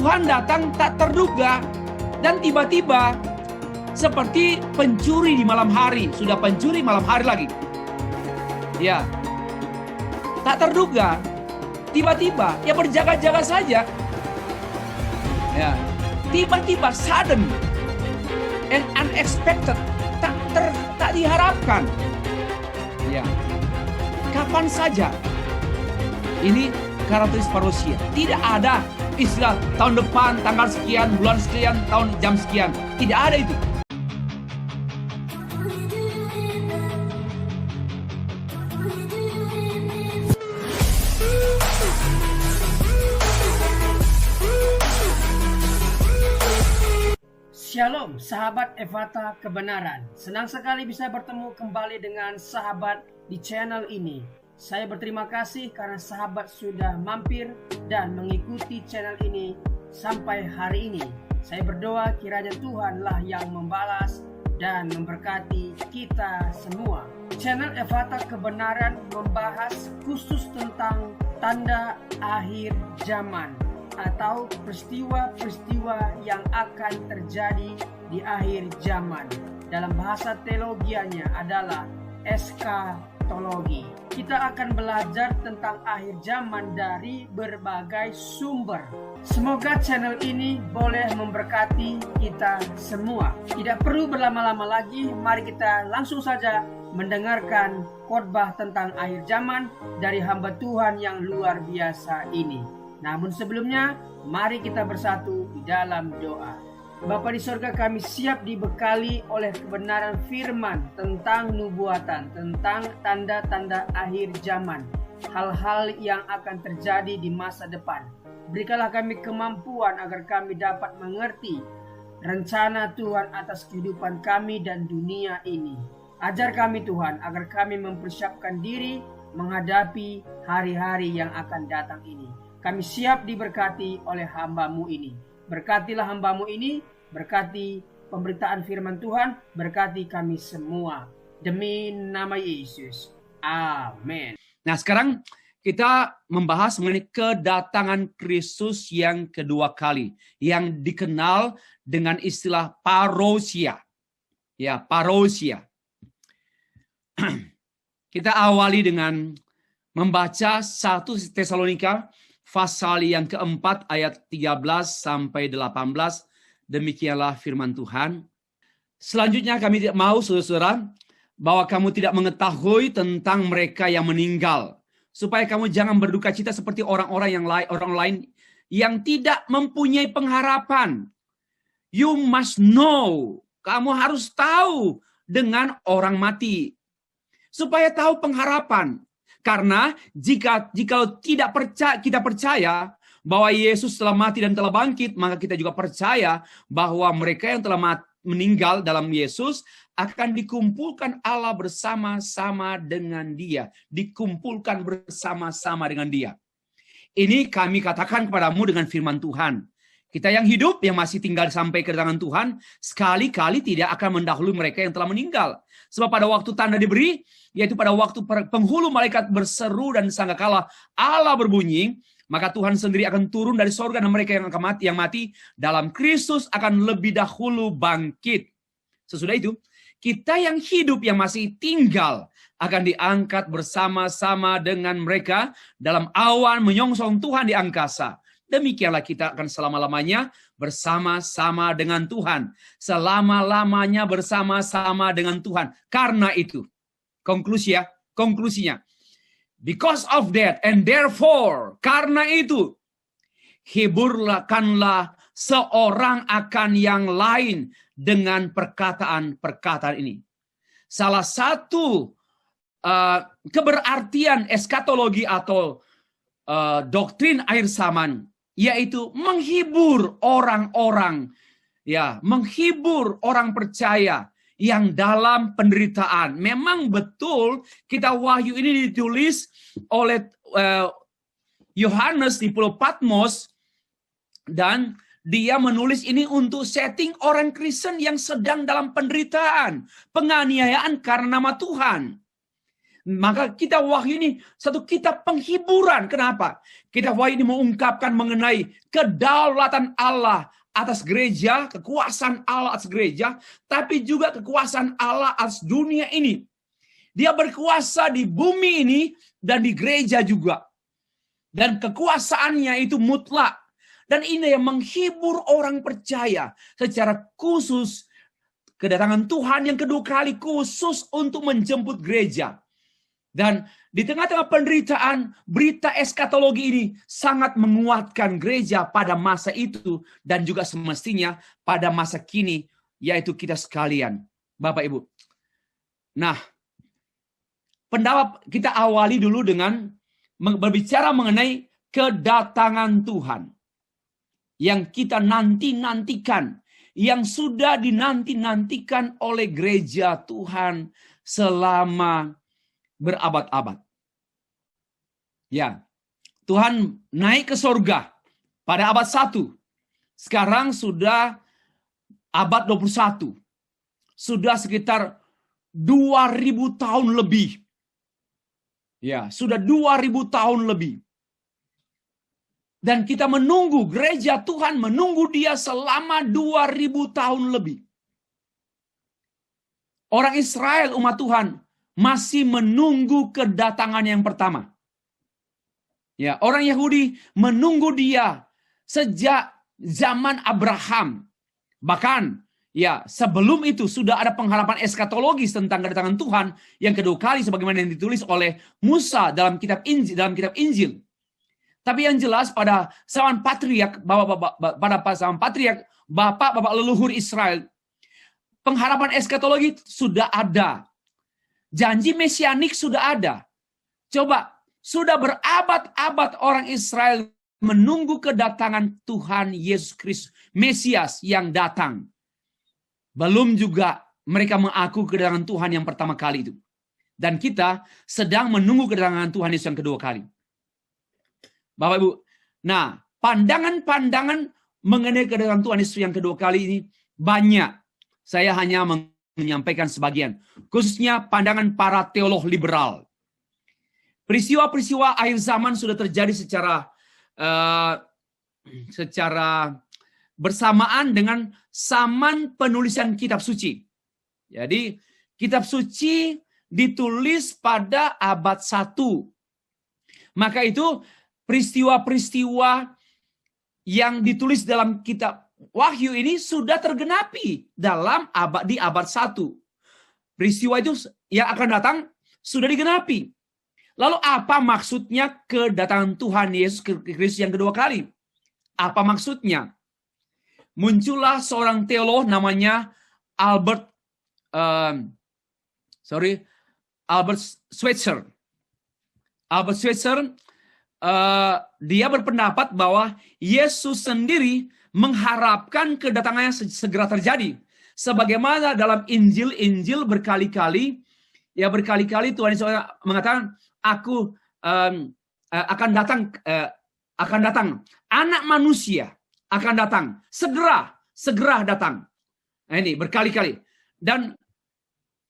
Tuhan datang tak terduga dan tiba-tiba seperti pencuri di malam hari. Sudah pencuri malam hari lagi. Ya, tak terduga. Tiba-tiba, ya berjaga-jaga saja. Ya, tiba-tiba sudden and unexpected, tak diharapkan. Ya, kapan saja. Ini karakteristik parousia. Tidak ada istilah tahun depan, tanggal sekian, bulan sekian, tahun jam sekian. Tidak ada itu. Shalom, sahabat Ephata Kebenaran. Senang sekali bisa bertemu kembali dengan sahabat di channel ini. Saya berterima kasih karena sahabat sudah mampir dan mengikuti channel ini sampai hari ini. Saya berdoa kiranya Tuhanlah yang membalas dan memberkati kita semua. Channel Ephata Kebenaran membahas khusus tentang tanda akhir zaman atau peristiwa-peristiwa yang akan terjadi di akhir zaman. Dalam bahasa teologianya adalah eskatologi. Kita akan belajar tentang akhir zaman dari berbagai sumber. Semoga channel ini boleh memberkati kita semua. Tidak perlu berlama-lama lagi, mari kita langsung saja mendengarkan khotbah tentang akhir zaman dari hamba Tuhan yang luar biasa ini. Namun sebelumnya, mari kita bersatu di dalam doa. Bapa di sorga, kami siap dibekali oleh kebenaran firman tentang nubuatan, tentang tanda-tanda akhir zaman, hal-hal yang akan terjadi di masa depan. Berikanlah kami kemampuan agar kami dapat mengerti rencana Tuhan atas kehidupan kami dan dunia ini. Ajar kami Tuhan agar kami mempersiapkan diri menghadapi hari-hari yang akan datang ini. Kami siap diberkati oleh hamba-Mu ini. Berkatilah hamba-Mu ini, berkati pemberitaan firman Tuhan, berkati kami semua. Demi nama Yesus. Amin. Nah, sekarang kita membahas mengenai kedatangan Kristus yang kedua kali, yang dikenal dengan istilah parousia. Ya, parousia. Kita awali dengan membaca 1 Tesalonika pasal yang keempat ayat 13 sampai 18. Demikianlah firman Tuhan. Selanjutnya kami tidak mau, saudara-saudara, bahwa kamu tidak mengetahui tentang mereka yang meninggal, supaya kamu jangan berduka cita seperti orang lain yang tidak mempunyai pengharapan. You must know. Kamu harus tahu dengan orang mati, supaya tahu pengharapan. Karena jika kita percaya bahwa Yesus telah mati dan telah bangkit, maka kita juga percaya bahwa mereka yang telah meninggal dalam Yesus akan dikumpulkan Allah bersama-sama dengan Dia, dikumpulkan bersama-sama dengan Dia. Ini kami katakan kepadamu dengan firman Tuhan. Kita yang hidup, yang masih tinggal sampai kedatangan Tuhan, sekali-kali tidak akan mendahului mereka yang telah meninggal. Sebab pada waktu tanda diberi, yaitu pada waktu penghulu malaikat berseru dan sangkakala Allah berbunyi, maka Tuhan sendiri akan turun dari sorga dan mereka yang mati dalam Kristus akan lebih dahulu bangkit. Sesudah itu, kita yang hidup yang masih tinggal akan diangkat bersama-sama dengan mereka dalam awan menyongsong Tuhan di angkasa. Demikianlah kita akan selama-lamanya bersama-sama dengan Tuhan. Selama-lamanya bersama-sama dengan Tuhan. Karena itu, konklusinya. Because of that and therefore, karena itu, hiburkanlah seorang akan yang lain dengan perkataan-perkataan ini. Salah satu keberartian eskatologi atau doktrin akhir zaman, yaitu menghibur orang-orang, menghibur orang percaya yang dalam penderitaan. Memang betul kitab Wahyu ini ditulis oleh Yohanes di Pulau Patmos, dan dia menulis ini untuk setting orang Kristen yang sedang dalam penderitaan, penganiayaan karena nama Tuhan. Maka kitab Wahyu ini satu kitab penghiburan. Kenapa? Kitab Wahyu ini mengungkapkan mengenai kedaulatan Allah atas gereja, kekuasaan Allah atas gereja, tapi juga kekuasaan Allah atas dunia ini. Dia berkuasa di bumi ini dan di gereja juga. Dan kekuasaannya itu mutlak. Dan ini yang menghibur orang percaya secara khusus. Kedatangan Tuhan yang kedua kali khusus untuk menjemput gereja. Dan di tengah-tengah penderitaan, berita eskatologi ini sangat menguatkan gereja pada masa itu dan juga semestinya pada masa kini, yaitu kita sekalian, Bapak Ibu. Nah, pendapat kita awali dulu dengan berbicara mengenai kedatangan Tuhan yang kita nanti-nantikan, yang sudah dinanti-nantikan oleh gereja Tuhan selama berabad-abad. Ya, Tuhan naik ke surga pada abad 1. Sekarang sudah abad 21. Sudah sekitar 2000 tahun lebih. Ya, sudah 2000 tahun lebih. Dan kita menunggu, gereja Tuhan menunggu dia selama 2000 tahun lebih. Orang Israel, umat Tuhan, masih menunggu kedatangan yang pertama. Ya, orang Yahudi menunggu dia sejak zaman Abraham. Bahkan, ya, sebelum itu sudah ada pengharapan eskatologis tentang kedatangan Tuhan yang kedua kali sebagaimana yang ditulis oleh Musa dalam kitab Injil. Tapi yang jelas pada zaman patriark, bapak-bapak leluhur Israel, pengharapan eskatologi sudah ada. Janji mesianik sudah ada. Coba, sudah berabad-abad orang Israel menunggu kedatangan Tuhan Yesus Kristus, Mesias yang datang. Belum juga mereka mengaku kedatangan Tuhan yang pertama kali itu. Dan kita sedang menunggu kedatangan Tuhan Yesus yang kedua kali. Bapak Ibu, nah, pandangan-pandangan mengenai kedatangan Tuhan Yesus yang kedua kali ini banyak. Saya hanya menyampaikan sebagian, khususnya pandangan para teolog liberal. Peristiwa-peristiwa akhir zaman sudah terjadi secara bersamaan dengan zaman penulisan kitab suci. Jadi, kitab suci ditulis pada abad 1. Maka itu peristiwa-peristiwa yang ditulis dalam kitab Wahyu ini sudah tergenapi di abad 1. Peristiwa itu yang akan datang sudah digenapi. Lalu apa maksudnya kedatangan Tuhan Yesus Kristus yang kedua kali? Apa maksudnya? Muncullah seorang teolog namanya Albert Schweitzer. Albert Schweitzer, dia berpendapat bahwa Yesus sendiri mengharapkan kedatangannya segera terjadi. Sebagaimana dalam Injil berkali-kali Tuhan Yesus mengatakan, aku akan datang. Anak manusia akan datang. Segera datang. Nah, ini berkali-kali. Dan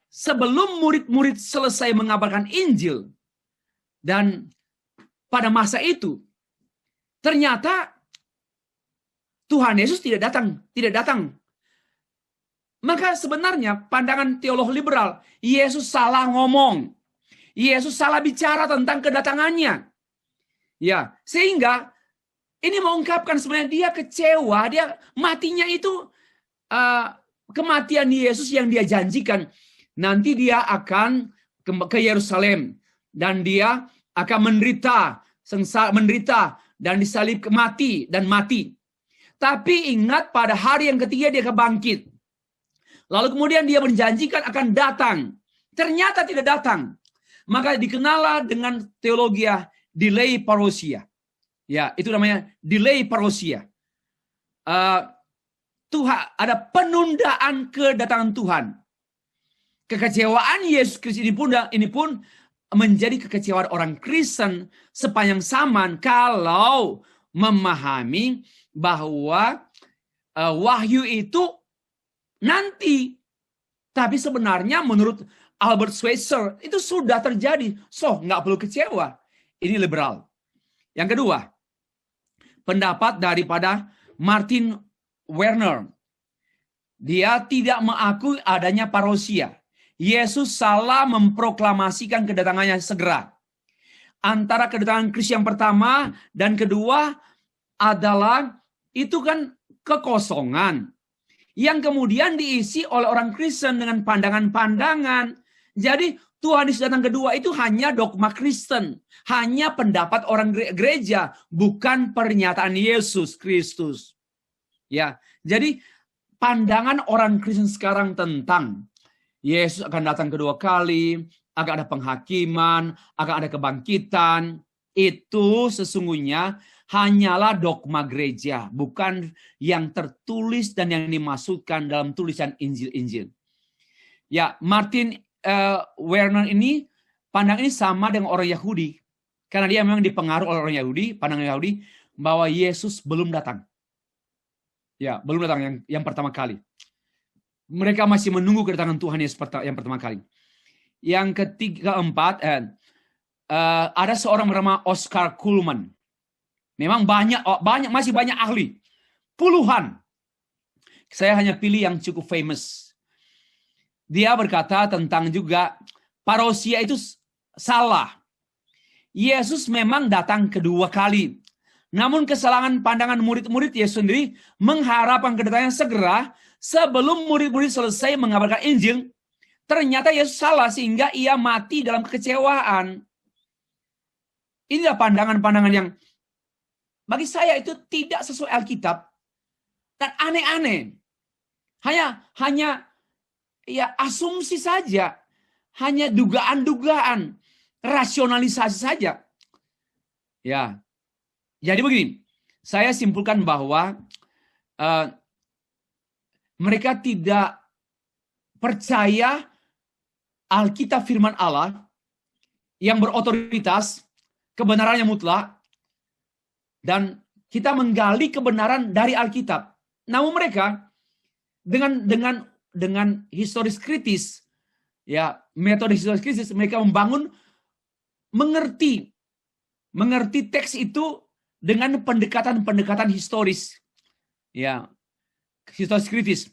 sebelum murid-murid selesai mengabarkan Injil, dan pada masa itu, ternyata Tuhan Yesus tidak datang. Maka sebenarnya pandangan teolog liberal, Yesus salah ngomong. Yesus salah bicara tentang kedatangannya. Ya, sehingga ini mengungkapkan sebenarnya dia kecewa, dia matinya itu kematian Yesus yang dia janjikan. Nanti dia akan ke Yerusalem dan dia akan menderita dan disalib mati. Tapi ingat pada hari yang ketiga dia akan bangkit. Lalu kemudian dia menjanjikan akan datang. Ternyata tidak datang. Maka dikenallah dengan teologi delay parousia. Ya, itu namanya delay parousia. Tuhan, ada penundaan kedatangan Tuhan. Kekecewaan Yesus Kristus ini pun menjadi kekecewaan orang Kristen sepanjang zaman kalau memahami bahwa wahyu itu nanti. Tapi sebenarnya menurut Albert Schweitzer, itu sudah terjadi. So, nggak perlu kecewa. Ini liberal. Yang kedua, pendapat daripada Martin Werner. Dia tidak mengakui adanya parousia. Yesus salah memproklamasikan kedatangannya segera. Antara kedatangan Kristus yang pertama dan kedua adalah itu kan kekosongan yang kemudian diisi oleh orang Kristen dengan pandangan-pandangan. Jadi Tuhan Yesus datang kedua itu hanya dogma Kristen, hanya pendapat orang gereja, bukan pernyataan Yesus Kristus. Ya, jadi pandangan orang Kristen sekarang tentang Yesus akan datang kedua kali, akan ada penghakiman, akan ada kebangkitan, itu sesungguhnya hanyalah dogma gereja, bukan yang tertulis dan yang dimaksudkan dalam tulisan Injil-Injil. Ya, Martin Werner ini, pandang ini sama dengan orang Yahudi. Karena dia memang dipengaruhi oleh orang Yahudi, pandangan Yahudi, bahwa Yesus belum datang. Ya, belum datang yang pertama kali. Mereka masih menunggu kedatangan Tuhan Yesus yang pertama kali. Yang keempat, ada seorang bernama Oscar Cullmann. Memang masih banyak ahli. Puluhan. Saya hanya pilih yang cukup famous. Dia berkata tentang juga parousia itu salah. Yesus memang datang kedua kali. Namun kesalahan pandangan murid-murid Yesus sendiri mengharapkan kedatangannya segera sebelum murid-murid selesai mengabarkan Injil. Ternyata Yesus salah sehingga ia mati dalam kekecewaan. Inilah pandangan-pandangan yang bagi saya itu tidak sesuai Alkitab dan aneh-aneh. Hanya ya asumsi saja, hanya dugaan-dugaan, rasionalisasi saja. Ya, jadi begini, saya simpulkan bahwa mereka tidak percaya Alkitab firman Allah yang berotoritas, kebenarannya mutlak, dan kita menggali kebenaran dari Alkitab. Namun mereka dengan historis kritis, ya metode historis kritis, mereka mengerti teks itu dengan pendekatan historis, ya historis kritis,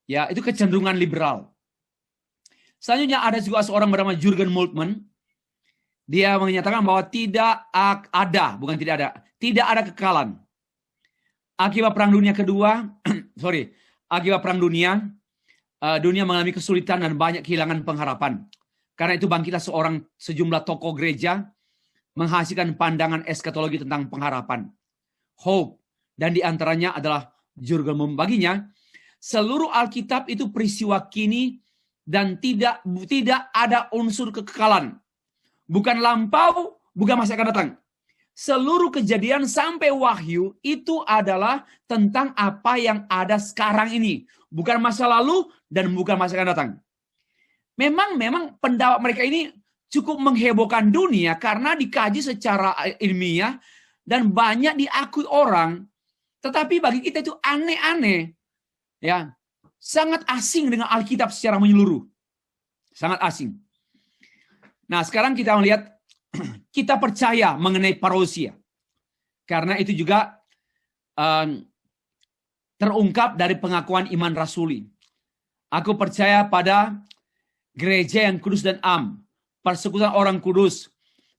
ya itu kecenderungan liberal. Selanjutnya ada juga seorang bernama Jürgen Moltmann. Dia menyatakan bahwa tidak ada kekekalan. Akibat Perang Dunia Kedua, akibat Perang Dunia, dunia mengalami kesulitan dan banyak kehilangan pengharapan. Karena itu bangkitlah sejumlah tokoh gereja menghasilkan pandangan eskatologi tentang pengharapan, hope, dan diantaranya adalah Jürgen Moltmann. Baginya, seluruh Alkitab itu peristiwa kini dan tidak ada unsur kekekalan. Bukan lampau, bukan masa akan datang. Seluruh kejadian sampai Wahyu itu adalah tentang apa yang ada sekarang ini. Bukan masa lalu dan bukan masa akan datang. Memang pendapat mereka ini cukup menghebohkan dunia karena dikaji secara ilmiah dan banyak diakui orang. Tetapi bagi kita itu aneh-aneh. Ya, sangat asing dengan Alkitab secara menyeluruh. Sangat asing. Nah, sekarang kita melihat, kita percaya mengenai parousia. Karena itu juga terungkap dari pengakuan iman rasuli. Aku percaya pada gereja yang kudus dan am, persekutuan orang kudus,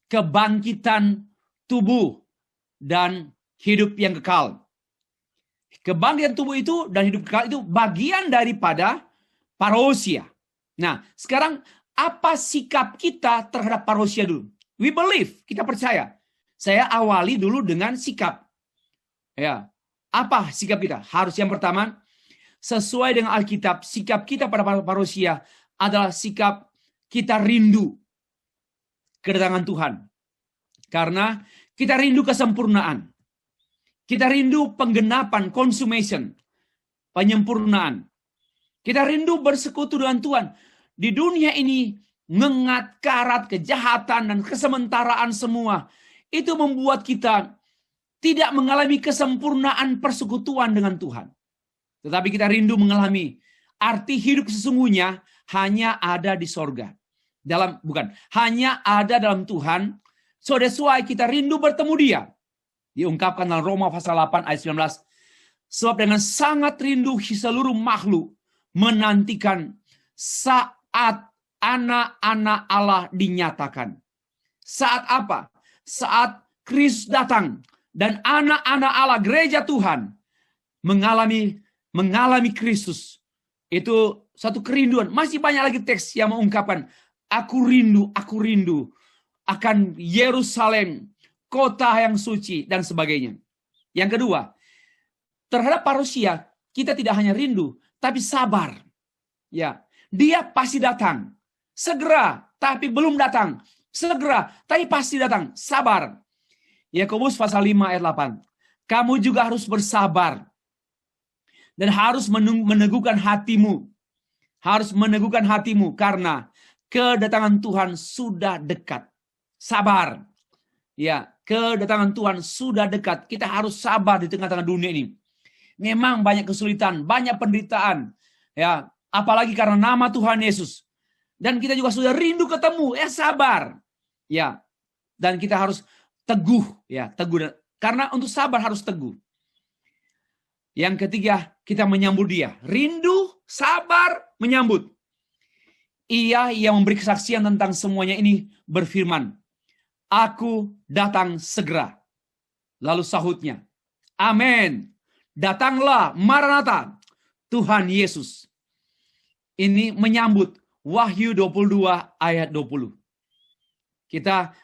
kebangkitan tubuh, dan hidup yang kekal. Kebangkitan tubuh itu dan hidup kekal itu bagian daripada parousia. Nah, sekarang apa sikap kita terhadap parousia dulu? We believe, kita percaya. Saya awali dulu dengan sikap. Ya, apa sikap kita? Harus yang pertama, sesuai dengan Alkitab, sikap kita pada parousia adalah sikap kita rindu kedatangan Tuhan. Karena kita rindu kesempurnaan. Kita rindu penggenapan, consummation, penyempurnaan. Kita rindu bersekutu dengan Tuhan. Di dunia ini, ngengat, karat, kejahatan, dan kesementaraan semua. Itu membuat kita tidak mengalami kesempurnaan persekutuan dengan Tuhan. Tetapi kita rindu mengalami arti hidup sesungguhnya hanya ada di sorga. Hanya ada dalam Tuhan. So that's why kita rindu bertemu dia. Diungkapkan dalam Roma pasal 8 ayat 19. Sebab dengan sangat rindu seluruh makhluk menantikan saat anak-anak Allah dinyatakan. Saat apa? Saat Kristus datang dan anak-anak Allah, gereja Tuhan, mengalami Kristus. Itu satu kerinduan. Masih banyak lagi teks yang mengungkapkan, aku rindu akan Yerusalem, kota yang suci, dan sebagainya. Yang kedua, terhadap parusia, kita tidak hanya rindu, tapi sabar. Ya, dia pasti datang. Segera, tapi belum datang. Segera, tapi pasti datang. Sabar. Yakobus pasal 5 ayat 8. Kamu juga harus bersabar. Dan harus meneguhkan hatimu. Harus meneguhkan hatimu karena kedatangan Tuhan sudah dekat. Sabar. Ya, kedatangan Tuhan sudah dekat. Kita harus sabar di tengah-tengah dunia ini. Memang banyak kesulitan, banyak penderitaan. Ya, apalagi karena nama Tuhan Yesus. Dan kita juga sudah rindu ketemu. Ya, sabar. Ya. Dan kita harus teguh, ya, teguh. Karena untuk sabar harus teguh. Yang ketiga, kita menyambut dia. Rindu, sabar, menyambut. Ia yang memberi kesaksian tentang semuanya ini berfirman, aku datang segera. Lalu sahutnya, amin. Datanglah Maranatha, Tuhan Yesus. Ini menyambut Wahyu 22 ayat 20.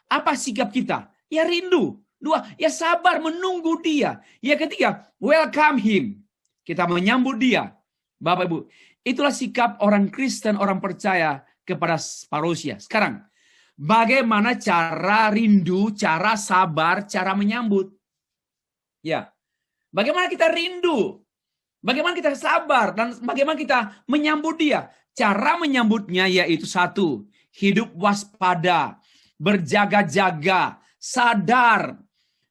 Apa sikap kita? Ya rindu. 2, ya sabar menunggu dia. Ya ketiga, welcome him. Kita menyambut dia. Bapak Ibu, itulah sikap orang Kristen, orang percaya kepada parusia. Sekarang, bagaimana cara rindu, cara sabar, cara menyambut? Ya, bagaimana kita rindu? Bagaimana kita sabar dan bagaimana kita menyambut dia? Cara menyambutnya yaitu 1, hidup waspada, berjaga-jaga, sadar.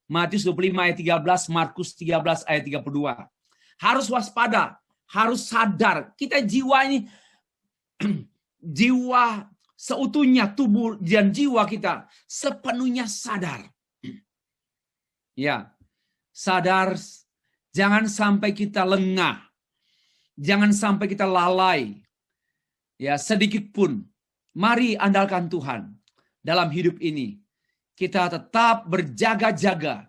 Matius 25 ayat 13, Markus 13 ayat 32. Harus waspada, harus sadar. Kita jiwa ini, jiwa seutuhnya, tubuh dan jiwa kita sepenuhnya sadar. Ya, sadar. Jangan sampai kita lengah. Jangan sampai kita lalai. Ya, sedikit pun. Mari andalkan Tuhan dalam hidup ini. Kita tetap berjaga-jaga.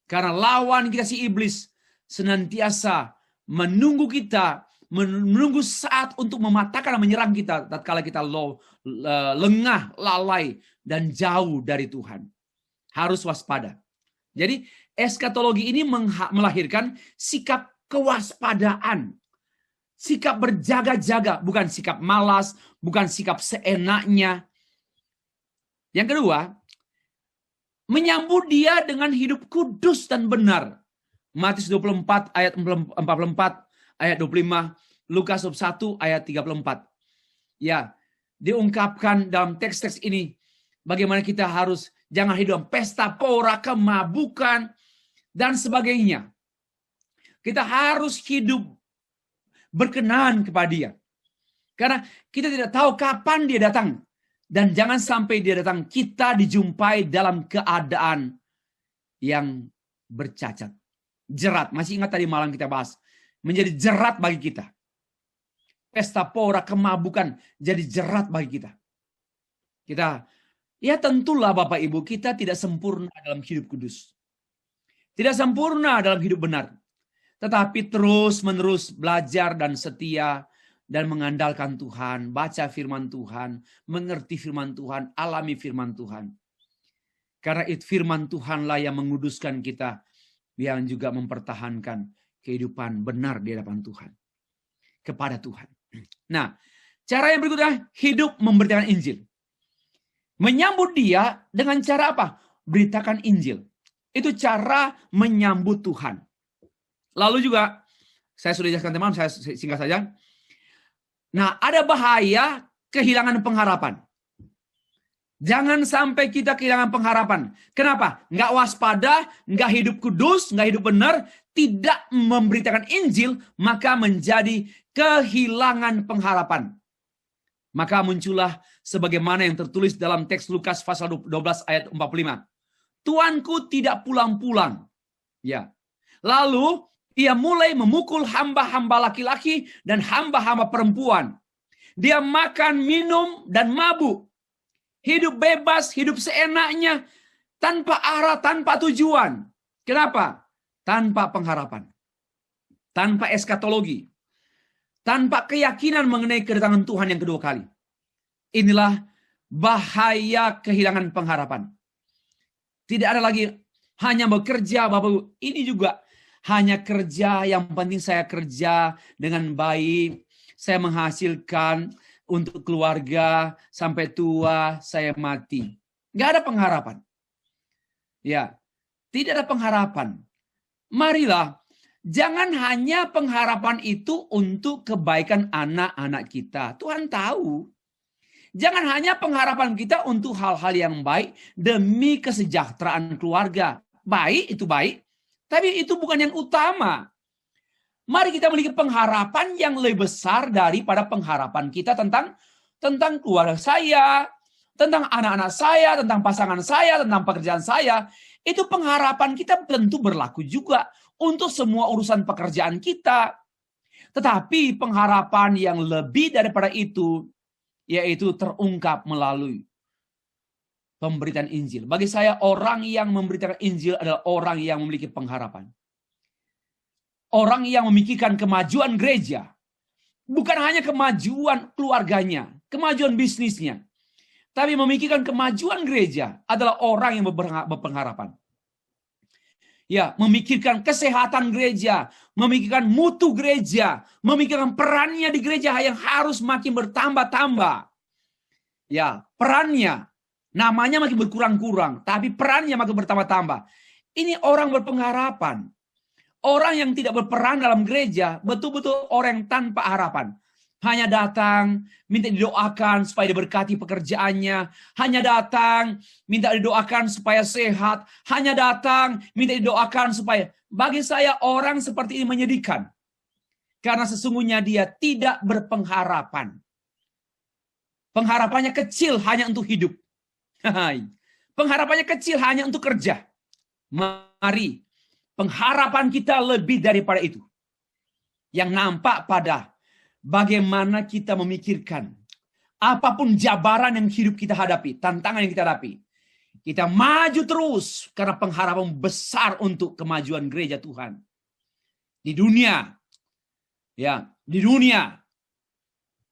Karena lawan kita si iblis senantiasa menunggu kita, menunggu saat untuk mematahkan dan menyerang kita tatkala kita lengah, lalai, dan jauh dari Tuhan. Harus waspada. Jadi eskatologi ini melahirkan sikap kewaspadaan. Sikap berjaga-jaga, bukan sikap malas, bukan sikap seenaknya. Yang kedua, menyambut dia dengan hidup kudus dan benar. Matius 24 ayat 44, ayat 25, Lukas 1 ayat 34. Ya, diungkapkan dalam teks-teks ini bagaimana kita harus jangan hidup pesta pora, kemabukan, dan sebagainya. Kita harus hidup berkenan kepada dia. Karena kita tidak tahu kapan dia datang. Dan jangan sampai dia datang, kita dijumpai dalam keadaan yang bercacat. Jerat, masih ingat tadi malam kita bahas. Menjadi jerat bagi kita. Pesta pora, kemabukan, jadi jerat bagi kita. Ya tentulah Bapak Ibu, kita tidak sempurna dalam hidup kudus. Tidak sempurna dalam hidup benar. Tetapi terus-menerus belajar dan setia dan mengandalkan Tuhan, baca firman Tuhan, mengerti firman Tuhan, alami firman Tuhan. Karena itu firman Tuhanlah yang menguduskan kita, yang juga mempertahankan kehidupan benar di hadapan Tuhan. Kepada Tuhan. Nah, cara yang berikutnya, hidup memberitakan Injil. Menyambut dia dengan cara apa? Beritakan Injil. Itu cara menyambut Tuhan. Lalu juga, saya sudah jelaskan teman, saya singkat saja. Nah, ada bahaya kehilangan pengharapan. Jangan sampai kita kehilangan pengharapan. Kenapa? Nggak waspada, nggak hidup kudus, nggak hidup benar, tidak memberitakan Injil, maka menjadi kehilangan pengharapan. Maka muncullah sebagaimana yang tertulis dalam teks Lukas pasal 12 ayat 45. Tuanku tidak pulang-pulang. Ya. Lalu ia mulai memukul hamba-hamba laki-laki dan hamba-hamba perempuan. Dia makan, minum, dan mabuk. Hidup bebas, hidup seenaknya, tanpa arah, tanpa tujuan. Kenapa? Tanpa pengharapan. Tanpa eskatologi. Tanpa keyakinan mengenai kedatangan Tuhan yang kedua kali. Inilah bahaya kehilangan pengharapan. Tidak ada lagi hanya bekerja, Bapak Ibu. Ini juga hanya kerja, yang penting saya kerja dengan baik. Saya menghasilkan untuk keluarga, sampai tua saya mati. Nggak ada pengharapan. Ya, tidak ada pengharapan. Marilah, jangan hanya pengharapan itu untuk kebaikan anak-anak kita. Tuhan tahu. Jangan hanya pengharapan kita untuk hal-hal yang baik demi kesejahteraan keluarga. Baik, itu baik. Tapi itu bukan yang utama. Mari kita memiliki pengharapan yang lebih besar daripada pengharapan kita tentang keluarga saya, tentang anak-anak saya, tentang pasangan saya, tentang pekerjaan saya. Itu pengharapan kita tentu berlaku juga untuk semua urusan pekerjaan kita. Tetapi pengharapan yang lebih daripada itu, yaitu terungkap melalui pemberitaan Injil. Bagi saya, orang yang memberitakan Injil adalah orang yang memiliki pengharapan. Orang yang memikirkan kemajuan gereja. Bukan hanya kemajuan keluarganya, kemajuan bisnisnya. Tapi memikirkan kemajuan gereja adalah orang yang berpengharapan. Ya, memikirkan kesehatan gereja, memikirkan mutu gereja, memikirkan perannya di gereja yang harus makin bertambah-tambah. Ya, perannya, namanya makin berkurang-kurang, tapi perannya makin bertambah-tambah. Ini orang berpengharapan. Orang yang tidak berperan dalam gereja, betul-betul orang yang tanpa harapan. Hanya datang, minta didoakan supaya diberkati pekerjaannya. Hanya datang, minta didoakan supaya sehat. Hanya datang, minta didoakan supaya... Bagi saya orang seperti ini menyedihkan. Karena sesungguhnya dia tidak berpengharapan. Pengharapannya kecil hanya untuk hidup. Pengharapannya kecil hanya untuk kerja. Mari, pengharapan kita lebih daripada itu. Yang nampak pada bagaimana kita memikirkan apapun jabaran yang hidup kita hadapi, tantangan yang kita hadapi. Kita maju terus karena pengharapan besar untuk kemajuan gereja Tuhan. Di dunia. Ya, di dunia.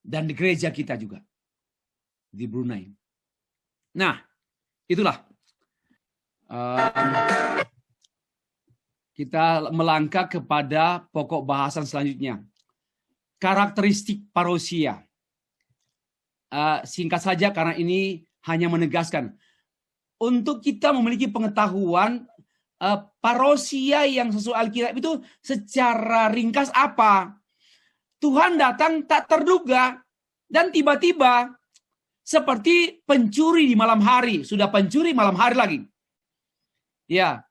Dan di gereja kita juga. Di Brunei. Nah, itulah. Kita melangkah kepada pokok bahasan selanjutnya. Karakteristik parousia. Singkat saja karena ini hanya menegaskan. Untuk kita memiliki pengetahuan parousia yang sesuai Alkitab itu secara ringkas apa? Tuhan datang tak terduga dan tiba-tiba seperti pencuri di malam hari. Sudah pencuri malam hari lagi. Ya.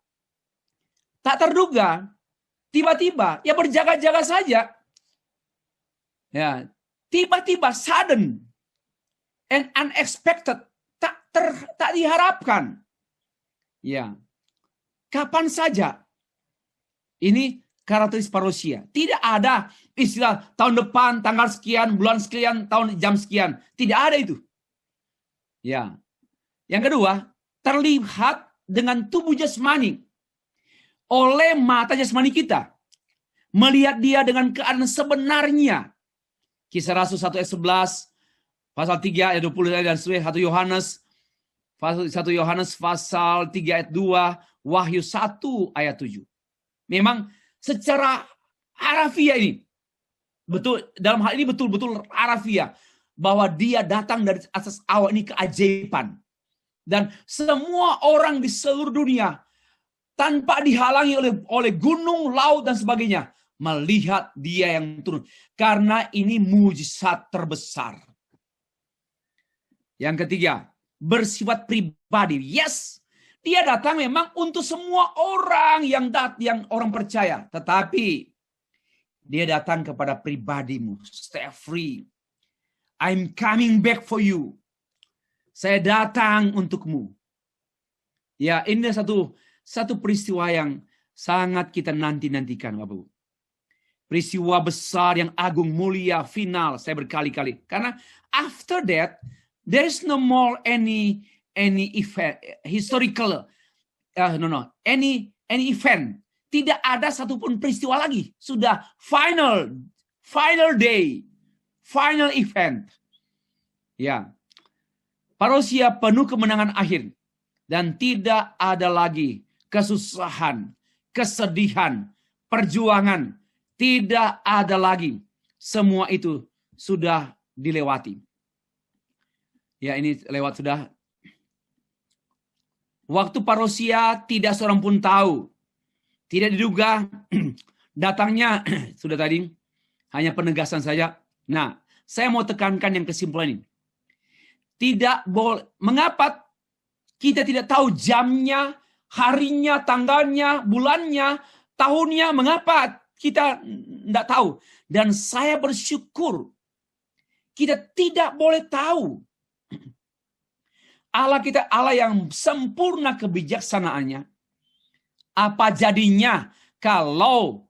Tak terduga. Tiba-tiba ya berjaga-jaga saja. Ya, tiba-tiba sudden and unexpected, tak diharapkan. Ya. Kapan saja. Ini karakteristik parousia. Tidak ada istilah tahun depan, tanggal sekian, bulan sekian, tahun jam sekian. Tidak ada itu. Ya. Yang kedua, terlihat dengan tubuh jasmani oleh mata jasmani kita. Melihat dia dengan keadaan sebenarnya. Kisah Rasul 1 ayat 11, pasal 3 ayat 20 dan 1 Yohanes, pasal 3 ayat 2, Wahyu 1 ayat 7. Memang secara harafiah ini, betul dalam hal ini betul-betul harafiah, bahwa dia datang dari atas awan ini keajaiban. Dan semua orang di seluruh dunia, tanpa dihalangi oleh gunung, laut, dan sebagainya, melihat dia yang turun. Karena ini mujizat terbesar. Yang ketiga, bersifat pribadi. Yes, dia datang memang untuk semua orang yang orang percaya. Tetapi dia datang kepada pribadimu. Stay free. I'm coming back for you. Saya datang untukmu. Ya, ini satu peristiwa yang sangat kita nanti-nantikan, Bapak Ibu. Peristiwa besar yang agung, mulia, final, saya berkali-kali. Karena after that, there is no more any event, historical, any event. Tidak ada satupun peristiwa lagi. Sudah final day, final event. Ya, parousia penuh kemenangan akhir. Dan tidak ada lagi kesusahan, kesedihan, perjuangan. Tidak ada lagi. Semua itu sudah dilewati. Ya, ini lewat sudah. Waktu parousia tidak seorang pun tahu. Tidak diduga datangnya, sudah tadi, hanya penegasan saja. Nah, saya mau tekankan yang kesimpulan ini. Tidak boleh, mengapa kita tidak tahu jamnya, harinya, tanggalnya, bulannya, tahunnya, mengapa kita tidak tahu. Dan saya bersyukur kita tidak boleh tahu. Allah kita, Allah yang sempurna kebijaksanaannya. Apa jadinya kalau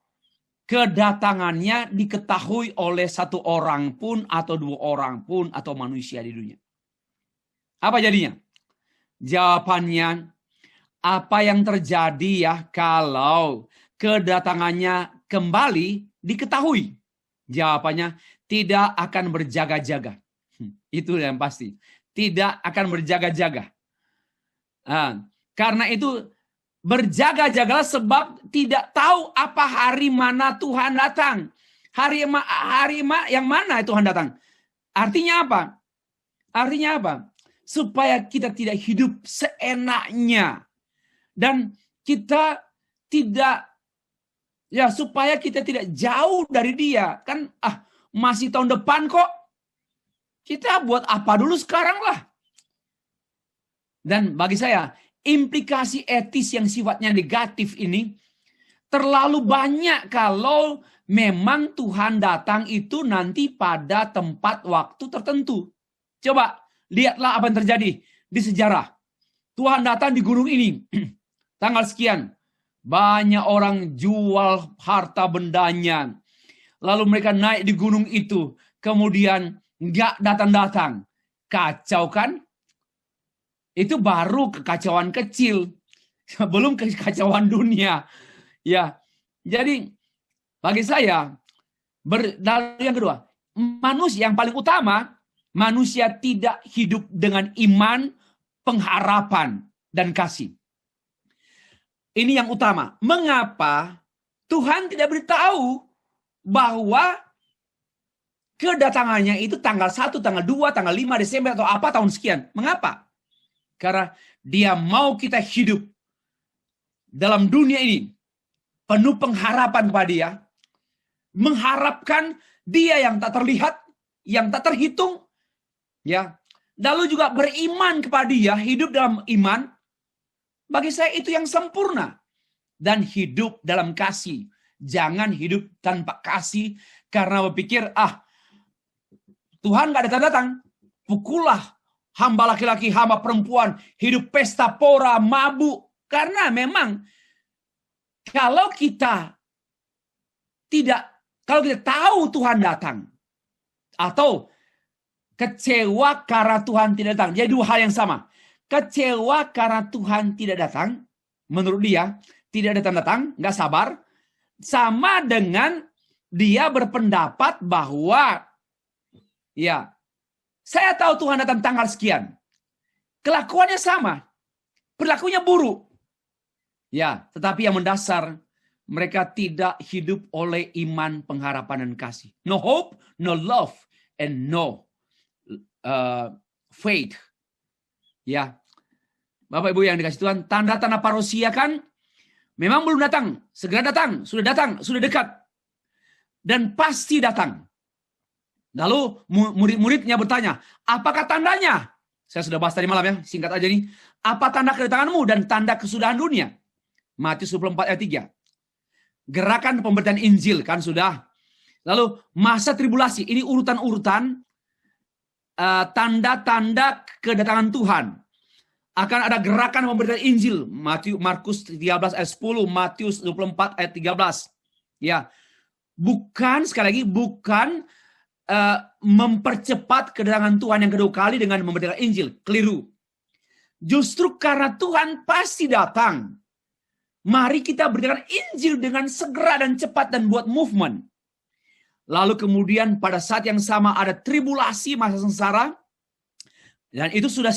kedatangannya diketahui oleh satu orang pun, atau dua orang pun, atau manusia di dunia? Apa jadinya? Jawabannya, apa yang terjadi ya kalau kedatangannya kembali diketahui? Jawabannya, tidak akan berjaga-jaga. Itu yang pasti. Tidak akan berjaga-jaga. Karena itu berjaga-jagalah sebab tidak tahu apa hari mana Tuhan datang. Hari yang mana Tuhan datang. Artinya apa? Artinya apa? Supaya kita tidak hidup seenaknya. Dan kita tidak, ya supaya kita tidak jauh dari dia. Kan masih tahun depan kok. Kita buat apa dulu sekarang lah. Dan bagi saya, implikasi etis yang sifatnya negatif ini terlalu banyak kalau memang Tuhan datang itu nanti pada tempat waktu tertentu. Coba lihatlah apa yang terjadi di sejarah. Tuhan datang di gunung ini, tanggal sekian. Banyak orang jual harta bendanya. Lalu mereka naik di gunung itu. Kemudian nggak datang-datang. Kacau kan? Itu baru kekacauan kecil. Belum kekacauan dunia. Ya, jadi bagi saya, yang kedua, manusia yang paling utama, manusia tidak hidup dengan iman, pengharapan, dan kasih. Ini yang utama. Mengapa Tuhan tidak beritahu bahwa kedatangannya itu tanggal 1, tanggal 2, tanggal 5 Desember atau apa tahun sekian? Mengapa? Karena dia mau kita hidup dalam dunia ini penuh pengharapan kepada dia. Mengharapkan dia yang tak terlihat, yang tak terhitung. Ya, lalu juga beriman kepada dia, hidup dalam iman. Bagi saya itu yang sempurna. Dan hidup dalam kasih. Jangan hidup tanpa kasih karena berpikir, Tuhan gak datang-datang. Pukullah hamba laki-laki, hamba perempuan, hidup pesta pora, mabuk. Karena memang kalau kita tahu Tuhan datang, atau kecewa karena Tuhan tidak datang. Jadi dua hal yang sama. Kecewa karena Tuhan tidak datang, menurut dia, tidak datang-datang, nggak sabar, sama dengan dia berpendapat bahwa, ya, saya tahu Tuhan datang tanggal sekian. Kelakuannya sama. Perilakunya buruk. Ya, tetapi yang mendasar, mereka tidak hidup oleh iman, pengharapan, dan kasih. No hope, no love, and no faith. Ya, Bapak Ibu yang dikasih Tuhan, tanda-tanda parousia kan memang belum datang. Segera datang, sudah dekat. Dan pasti datang. Lalu murid-muridnya bertanya, apakah tandanya? Saya sudah bahas tadi malam ya, singkat aja nih. Apa tanda kedatanganmu dan tanda kesudahan dunia? Matius 24 ayat 3. Gerakan pemberitaan Injil kan sudah. Lalu masa tribulasi, ini urutan-urutan tanda-tanda kedatangan Tuhan. Akan ada gerakan pemberitaan Injil. Markus 13 ayat 10, Matius 24 ayat 13. Ya, bukan, sekali lagi, bukan mempercepat kedatangan Tuhan yang kedua kali dengan memberitakan Injil. Keliru. Justru karena Tuhan pasti datang, mari kita beritakan Injil dengan segera dan cepat dan buat movement. Lalu kemudian pada saat yang sama ada tribulasi, masa sengsara. Dan itu sudah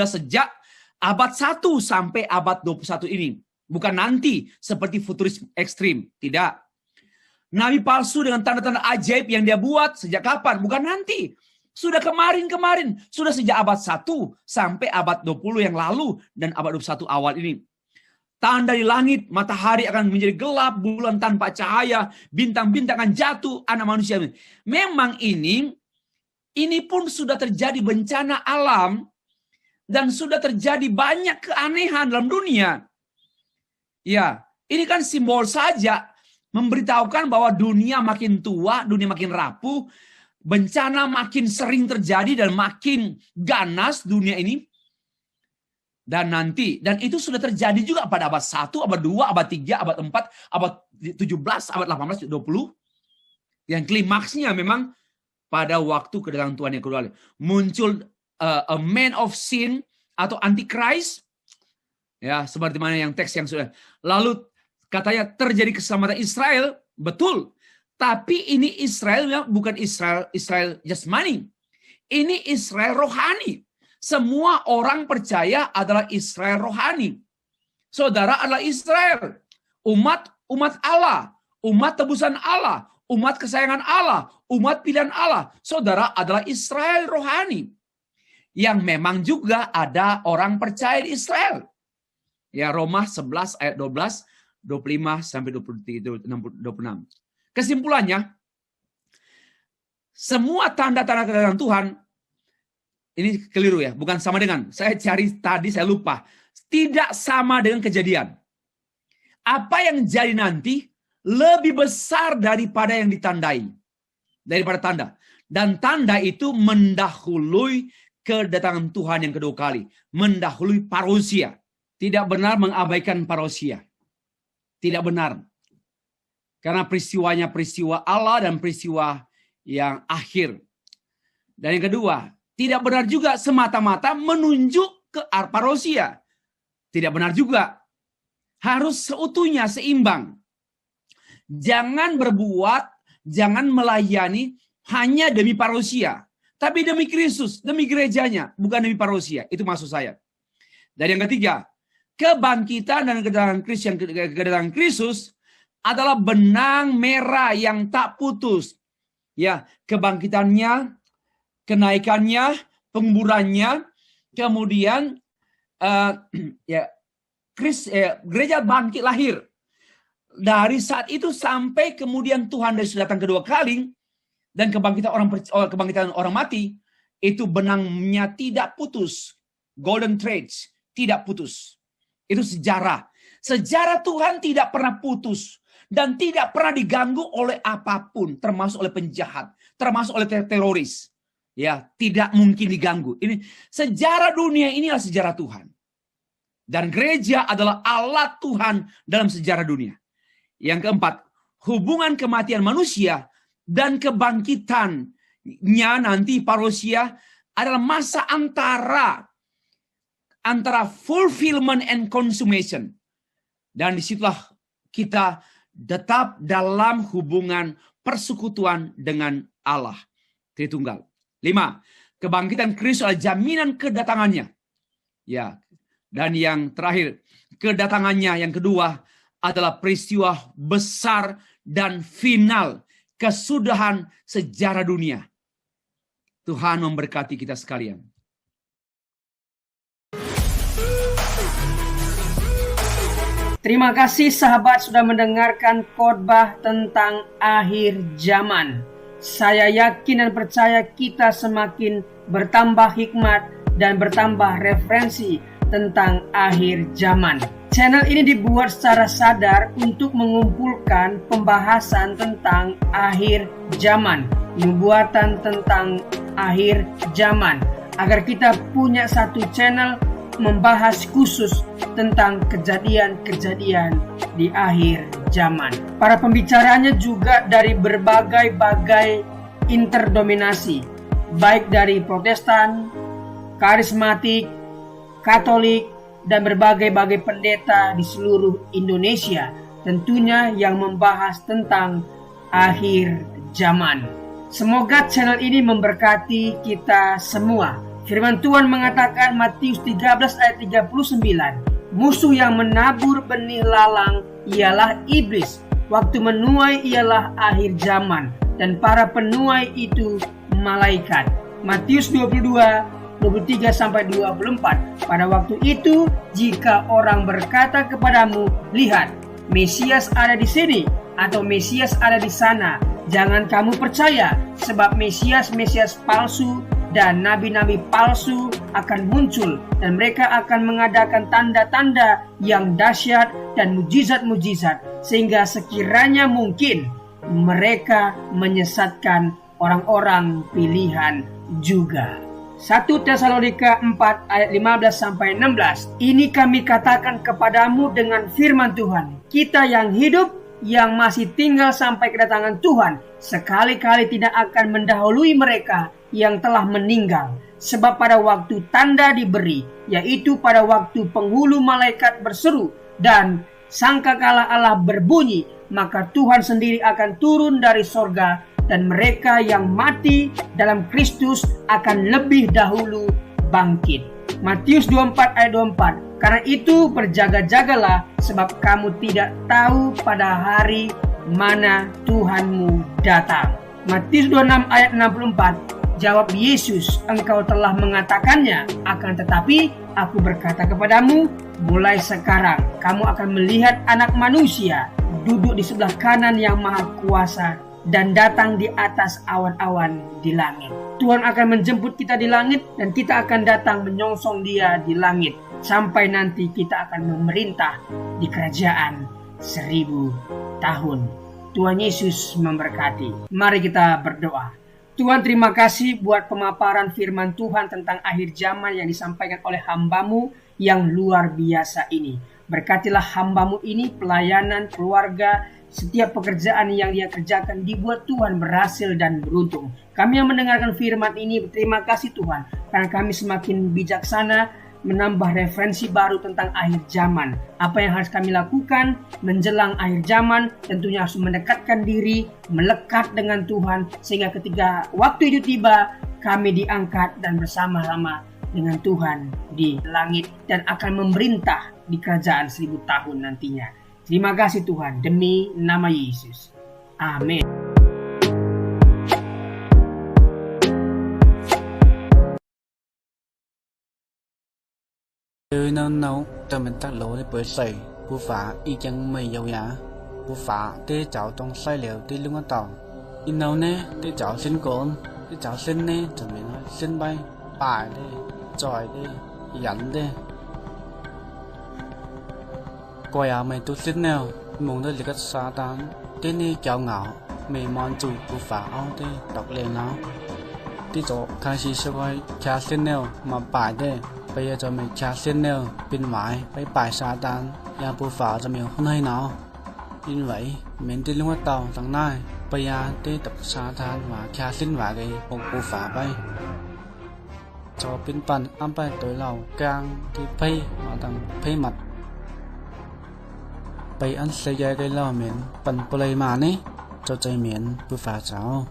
sejak abad 1 sampai abad 21 ini. Bukan nanti seperti futuris ekstrim. Tidak. Nabi palsu dengan tanda-tanda ajaib yang dia buat sejak kapan? Bukan nanti. Sudah kemarin. Sudah sejak abad 1 sampai abad 20 yang lalu dan abad 21 awal ini. Tanda di langit, matahari akan menjadi gelap, bulan tanpa cahaya, bintang-bintang akan jatuh, anak manusia. Memang ini pun sudah terjadi bencana alam dan sudah terjadi banyak keanehan dalam dunia. Ya, ini kan simbol saja memberitahukan bahwa dunia makin tua, dunia makin rapuh, bencana makin sering terjadi dan makin ganas dunia ini. Dan itu sudah terjadi juga pada abad 1, abad 2, abad 3, abad 4, abad 17, abad 18, 20. Yang klimaksnya memang pada waktu kedatangan Tuhan yang kedua kali. Muncul a man of sin atau antichrist. Ya, seperti mana yang teks yang sudah. Lalu katanya terjadi keselamatan Israel, betul. Tapi ini Israel bukan Israel jasmani. Ini Israel rohani. Semua orang percaya adalah Israel rohani. Saudara adalah Israel. Umat Allah. Umat tebusan Allah. Umat kesayangan Allah. Umat pilihan Allah. Saudara adalah Israel rohani. Yang memang juga ada orang percaya di Israel. Ya, Roma 11 ayat 12, 25 sampai 26. Kesimpulannya, semua tanda-tanda kedatangan Tuhan, ini keliru ya, bukan sama dengan, saya cari tadi saya lupa, tidak sama dengan kejadian. Apa yang jadi nanti lebih besar daripada yang ditandai, daripada tanda. Dan tanda itu mendahului kedatangan Tuhan yang kedua kali, mendahului parousia. Tidak benar mengabaikan parousia. Tidak benar. Karena peristiwanya peristiwa Allah dan peristiwa yang akhir. Dan yang kedua, tidak benar juga semata-mata menunjuk ke parousia. Tidak benar juga. Harus seutuhnya seimbang. Jangan berbuat, jangan melayani hanya demi parousia. Tapi demi Kristus, demi gerejanya. Bukan demi parousia. Itu maksud saya. Dan yang ketiga, kebangkitan dan kedatangan Kristus adalah benang merah yang tak putus. Ya, kebangkitannya, kenaikannya, penguburannya, kemudian gereja bangkit lahir. Dari saat itu sampai kemudian Tuhan Yesus datang kedua kali dan kebangkitan orang mati, itu benangnya tidak putus. Golden threads tidak putus. Itu sejarah. Sejarah Tuhan tidak pernah putus. Dan tidak pernah diganggu oleh apapun, termasuk oleh penjahat, termasuk oleh teroris. Ya, tidak mungkin diganggu. Ini sejarah dunia ini adalah sejarah Tuhan. Dan gereja adalah alat Tuhan dalam sejarah dunia. Yang keempat, hubungan kematian manusia dan kebangkitannya nanti parousia adalah masa antara fulfillment and consummation. Dan disitulah kita tetap dalam hubungan persekutuan dengan Allah Tritunggal. 5. Kebangkitan Kristus adalah jaminan kedatangannya. Ya. Dan yang terakhir, kedatangannya yang kedua adalah peristiwa besar dan final kesudahan sejarah dunia. Tuhan memberkati kita sekalian. Terima kasih sahabat sudah mendengarkan khotbah tentang akhir zaman. Saya yakin dan percaya kita semakin bertambah hikmat dan bertambah referensi tentang akhir zaman. Channel ini dibuat secara sadar untuk mengumpulkan pembahasan tentang akhir zaman, nubuatan tentang akhir zaman, agar kita punya satu channel membahas khusus tentang kejadian-kejadian di akhir zaman. Para pembicaranya juga dari berbagai-bagai interdominasi, baik dari Protestan, Karismatik, Katolik, dan berbagai-bagai pendeta di seluruh Indonesia, tentunya yang membahas tentang akhir zaman. Semoga channel ini memberkati kita semua. Firman Tuhan mengatakan Matius 13 ayat 39, musuh yang menabur benih lalang ialah iblis. Waktu menuai ialah akhir zaman, dan para penuai itu malaikat. Matius 22:23-24. Pada waktu itu, jika orang berkata kepadamu, lihat, Mesias ada di sini, atau Mesias ada di sana, jangan kamu percaya, sebab Mesias palsu dan nabi-nabi palsu akan muncul, dan mereka akan mengadakan tanda-tanda yang dahsyat dan mujizat-mujizat, sehingga sekiranya mungkin mereka menyesatkan orang-orang pilihan juga. 1 Tesalonika 4 ayat 15-16. Ini kami katakan kepadamu dengan firman Tuhan, kita yang hidup, yang masih tinggal sampai kedatangan Tuhan, sekali-kali tidak akan mendahului mereka yang telah meninggal. Sebab pada waktu tanda diberi, yaitu pada waktu penghulu malaikat berseru dan sangkakala Allah berbunyi, maka Tuhan sendiri akan turun dari sorga, dan mereka yang mati dalam Kristus akan lebih dahulu bangkit. Matius 24 ayat 24. Karena itu berjaga-jagalah, sebab kamu tidak tahu pada hari mana Tuhanmu datang. Matius 26 ayat 64. Jawab Yesus, engkau telah mengatakannya, akan tetapi aku berkata kepadamu, mulai sekarang kamu akan melihat Anak Manusia duduk di sebelah kanan yang Maha Kuasa dan datang di atas awan-awan di langit. Tuhan akan menjemput kita di langit, dan kita akan datang menyongsong Dia di langit, sampai nanti kita akan memerintah di kerajaan 1000 tahun. Tuhan Yesus memberkati. Mari kita berdoa. Tuhan, terima kasih buat pemaparan firman Tuhan tentang akhir zaman yang disampaikan oleh hamba-Mu yang luar biasa ini. Berkatilah hamba-Mu ini, pelayanan, keluarga, setiap pekerjaan yang dia kerjakan dibuat Tuhan berhasil dan beruntung. Kami yang mendengarkan firman ini berterima kasih Tuhan, karena kami semakin bijaksana menambah referensi baru tentang akhir zaman. Apa yang harus kami lakukan menjelang akhir zaman? Tentunya harus mendekatkan diri, melekat dengan Tuhan, sehingga ketika waktu itu tiba, kami diangkat dan bersama-sama dengan Tuhan di langit dan akan memerintah di kerajaan 1000 tahun nantinya. Terima kasih Tuhan, demi nama Yesus. Amin. Nấu tâm mình tác lỗ để bởi sầy bù phá y chẳng mây dầu giá bù phá tê cháu trong sai liệu tê lưng ở tàu in nấu nè tê cháu xin cồn tê cháu xin nè chuẩn bị nói xin bay bài đi tròi đi dẫn đi coi à mày tu xin nào muốn tới lịch xa tán tê nè cháu ngạo mày mòn chủ bù phá ao tê đọc lên nó tê chỗ khai sĩ sẽ coi cha xin nào mà bài tê bây giờ cho mình cha xin nêu bên ngoài với bài sa tan nhà bù phá cho mình không hay nào như vậy mình đi luôn tàu thằng này bây giờ đi tập sa tan và cha xin vào cái một bù phá bay cho bên pan ăn bay tối lầu càng thì pay mà thằng pay mặt bay ăn xây dựng cái lầu mình pan play mà nè cho chơi miền bù phá cháu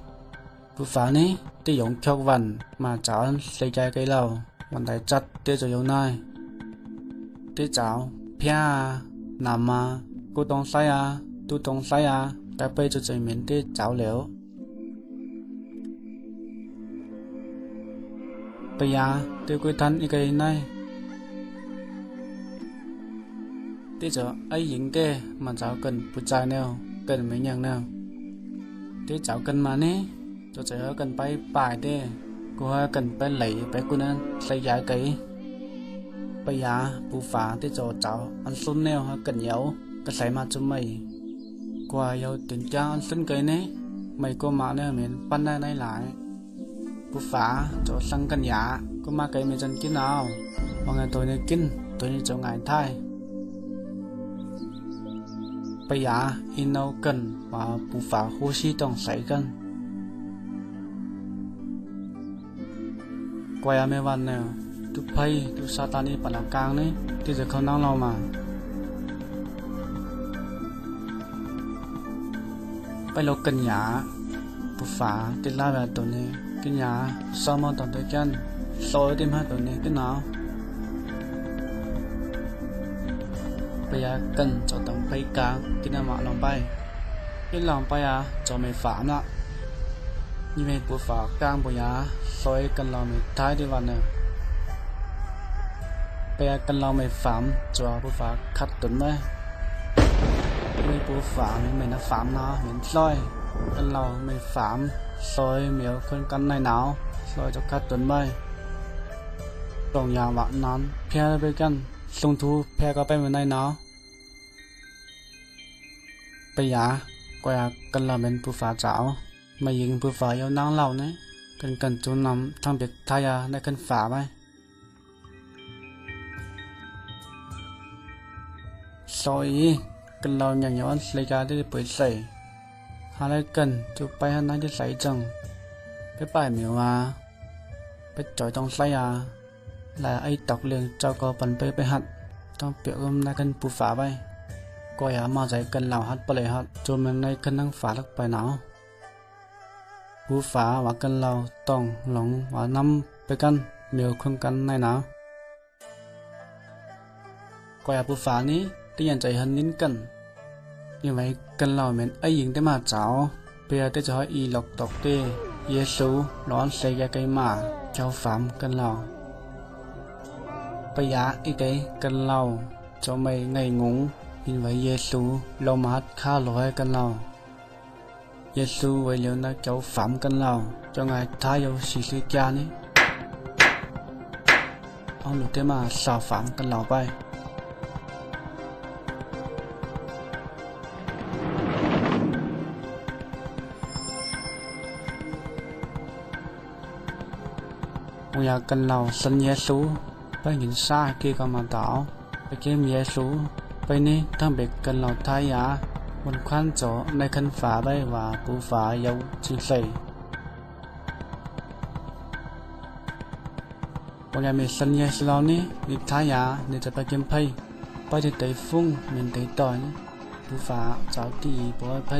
bù phá nè đi dùng chọc vần mà cháu ăn xây dựng cái lầuวันใดจัดเตจะอยู่ไหนเตเจ้าเพียนำมากูต้องใส่ตูต้องใส่แต่ไปจะใจเหม็นเตเจ้าเหลวไปยาเตกุยทันอีกไงไหนเตจะไอ้หญิงเตมันเจ้ากันผู้ชายแนวกันไม่ยังแนวเตเจ้ากันมาเนี่ยจะเจอกันไปป่ายเตกูให้กันไปไหลไปกูนั้นใส่ยาไก่ bây giờ bù phá tới chỗ cháu ăn xuân nèo hay cần yếu cái sấy mà chúng mày qua yêu tiền cha ăn xuân cái này mày có mà nè mình ban đây này lại bù phá chỗ sang cần giá có mà cái mình chân kín nào mà ngày tôi này kín tôi này chỗ ngày thay bây giờ in đâu cần và bù phá hô xí trong sấy cần quay mấyวันnè tu pay tu satan ni pada kang ni ti je khon nang lo ma pai lo kan ya pu fa ti la ba to ni kin ya so mo to te kan so ti ma to ni ti nào bây giờ cần cho tông pay kang ti na ma long pai cái lòng pai à cho mày phạm đó như vậy pu fa kang bo ya soi cần lo mày thái đi vào nè bây giờ cần lo mày phạm cho bố phá khát tuấn đấy mày bố phạm mày nó phạm nó mình soi cần lo mày phạm soi miếu con căn này nào soi cho khát tuấn bay tổng nhà bạn nón phe với căn sung thu phe có bên này nó bây giờ quay cần lo mình bố phá chảo mày dừng bố phá yêu nắng lâu đấy cần chú nằm thằng biệt thay à để cần phá bay soi cần lo nhà nhỏ lấy ra để bơi sấy hà lại cần chụp bay hắn nói để sấy chừng cái bài miêu à cái chọi trong sấy à là ai tọc liền cho có phần bơi hạt trong biểu hôm nay cần bù phá bay coi à mà giải cần lào hạt bơi hạt cho mình nay cần năng phá được bài nào bù phá và cần lào tòng lỏng và năm bơi căn miêu khung căn này nào coi à bù phá níที่ยันใจหันนิ้นกันยังไงกันเราเหมือนไอ้หญิงได้มาเจ้าเปียได้จะให้อีหลอกตอกเต้เยซูร้อนเสียไกมาเจ้าฝามกันเราไปยาอีเต้กันเราเจ้าไม่ไงงงยังไงเยซูเรามาหัดฆ่าลอยกันเราเยซูไว้เลี้ยวนะเจ้าฝามกันเราเจ้าไงท้ายเอาสีสีจานี้เอาหลุดได้มาสาวฝามกันเราไปอยากกันเราสัญญาสูไปหินซ่าเกี่ยวกับมาต่อไปเกี่ยวเมียสูไปนี่ทั้งเบ็กกันเราท้ายยาบนควันโจในคันฝาใบว่าปูฝายาวจิใส่วันยามีสัญญาสิเรานี่มีท้ายยาเนี่ยจะไปเกี่ยวไพ่ไปที่ไต้ฟุ้งเหมือนไต้ต่อยปูฝาเจ้าตีปล่อยไพ่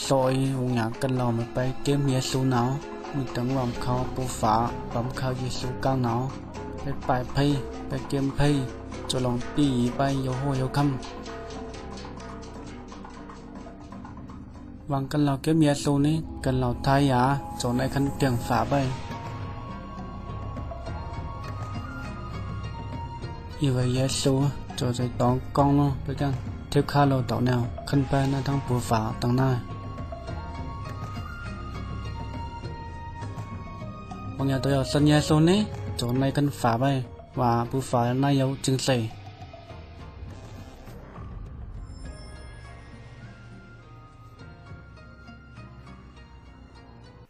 ซอยอยากกันเราไม่ไปเกี่ยวเมียสูหนาวมีตั้งลำเขาปูฝาลำเขาเยซูก้าวหนาวไปปลายไพ่ไปเกมไพ่จะลองตีไปโยโหโยคำวางกันเราเก็บเมียซูนี้กันเราทายาจนในคันเตียงฝาไปอีไว้เยซูจะใจตองกองลงด้วยกันเทียบค่าเราต่อแนวขึ้นไปในทั้งปูฝาตั้งหน้าบางอย่างตัวสัญญาโซนนี้จนในกันฝาไปว่าผู้ฝานายเอาจึงใส่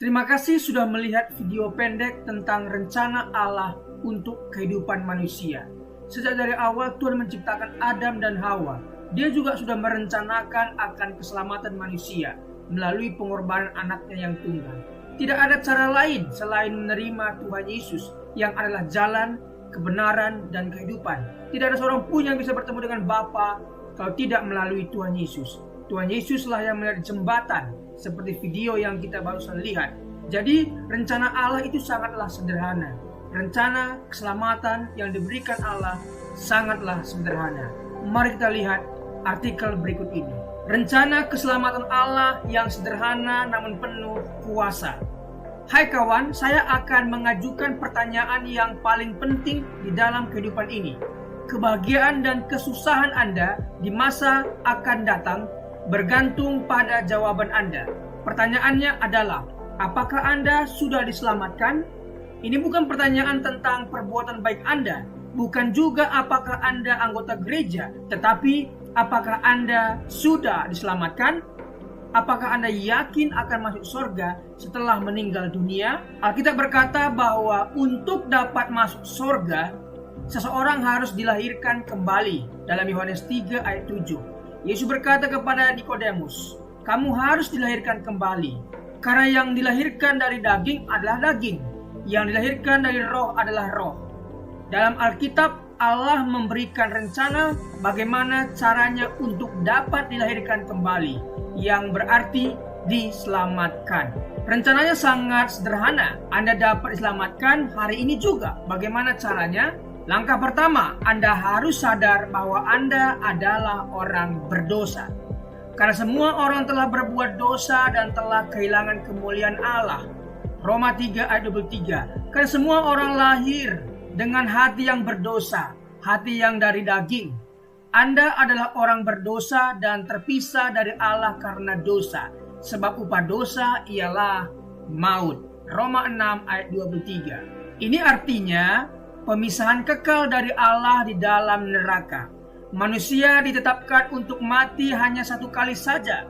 Terima kasih sudah melihat video pendek tentang rencana Allah untuk kehidupan manusia. Sejak dari awal Tuhan menciptakan Adam dan Hawa. Dia juga sudah merencanakan akan keselamatan manusia melalui pengorbanan anaknya yang tunggal. Tidak ada cara lain selain menerima Tuhan Yesus yang adalah jalan, kebenaran, dan kehidupan. Tidak ada seorang pun yang bisa bertemu dengan Bapa kalau tidak melalui Tuhan Yesus. Tuhan Yesuslah yang menjadi jembatan seperti video yang kita barusan lihat. Jadi rencana Allah itu sangatlah sederhana. Rencana keselamatan yang diberikan Allah sangatlah sederhana. Mari kita lihat artikel berikut ini. Rencana keselamatan Allah yang sederhana namun penuh kuasa. Hai kawan, saya akan mengajukan pertanyaan yang paling penting di dalam kehidupan ini. Kebahagiaan dan kesusahan Anda di masa akan datang bergantung pada jawaban Anda. Pertanyaannya adalah, apakah Anda sudah diselamatkan? Ini bukan pertanyaan tentang perbuatan baik Anda, bukan juga apakah Anda anggota gereja, tetapi apakah Anda sudah diselamatkan? Apakah Anda yakin akan masuk surga setelah meninggal dunia? Alkitab berkata bahwa untuk dapat masuk surga, seseorang harus dilahirkan kembali. Dalam Yohanes 3 ayat 7, Yesus berkata kepada Nikodemus, kamu harus dilahirkan kembali. Karena yang dilahirkan dari daging adalah daging, yang dilahirkan dari roh adalah roh. Dalam Alkitab, Allah memberikan rencana bagaimana caranya untuk dapat dilahirkan kembali, yang berarti diselamatkan. Rencananya sangat sederhana. Anda dapat diselamatkan hari ini juga. Bagaimana caranya? Langkah pertama, Anda harus sadar bahwa Anda adalah orang berdosa. Karena semua orang telah berbuat dosa dan telah kehilangan kemuliaan Allah. Roma 3 ayat 23. Karena semua orang lahir dengan hati yang berdosa, hati yang dari daging. Anda adalah orang berdosa dan terpisah dari Allah karena dosa. Sebab upah dosa ialah maut. Roma 6 ayat 23. Ini artinya pemisahan kekal dari Allah di dalam neraka. Manusia ditetapkan untuk mati hanya satu kali saja,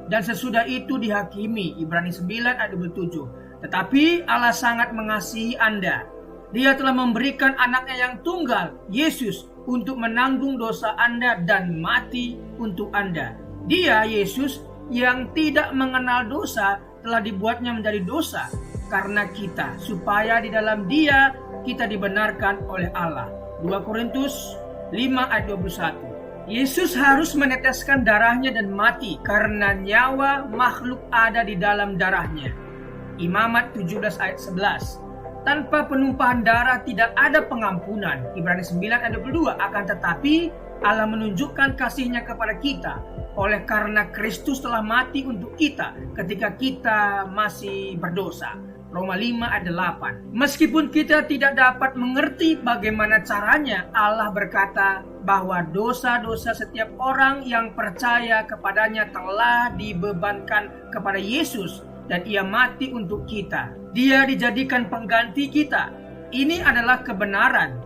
dan sesudah itu dihakimi. Ibrani 9 ayat 27. Tetapi Allah sangat mengasihi Anda. Dia telah memberikan anaknya yang tunggal, Yesus, untuk menanggung dosa Anda dan mati untuk Anda. Dia, Yesus, yang tidak mengenal dosa, telah dibuatnya menjadi dosa karena kita, supaya di dalam Dia kita dibenarkan oleh Allah. 2 Korintus 5 ayat 21. Yesus harus meneteskan darahnya dan mati karena nyawa makhluk ada di dalam darahnya. Imamat 17 ayat 11. Tanpa penumpahan darah tidak ada pengampunan. Ibrani 9 ayat 22. Akan tetapi Allah menunjukkan kasih-Nya kepada kita oleh karena Kristus telah mati untuk kita ketika kita masih berdosa. Roma 5 ayat 8. Meskipun kita tidak dapat mengerti bagaimana caranya, Allah berkata bahwa dosa-dosa setiap orang yang percaya kepadanya telah dibebankan kepada Yesus dan Ia mati untuk kita. Dia dijadikan pengganti kita. Ini adalah kebenaran.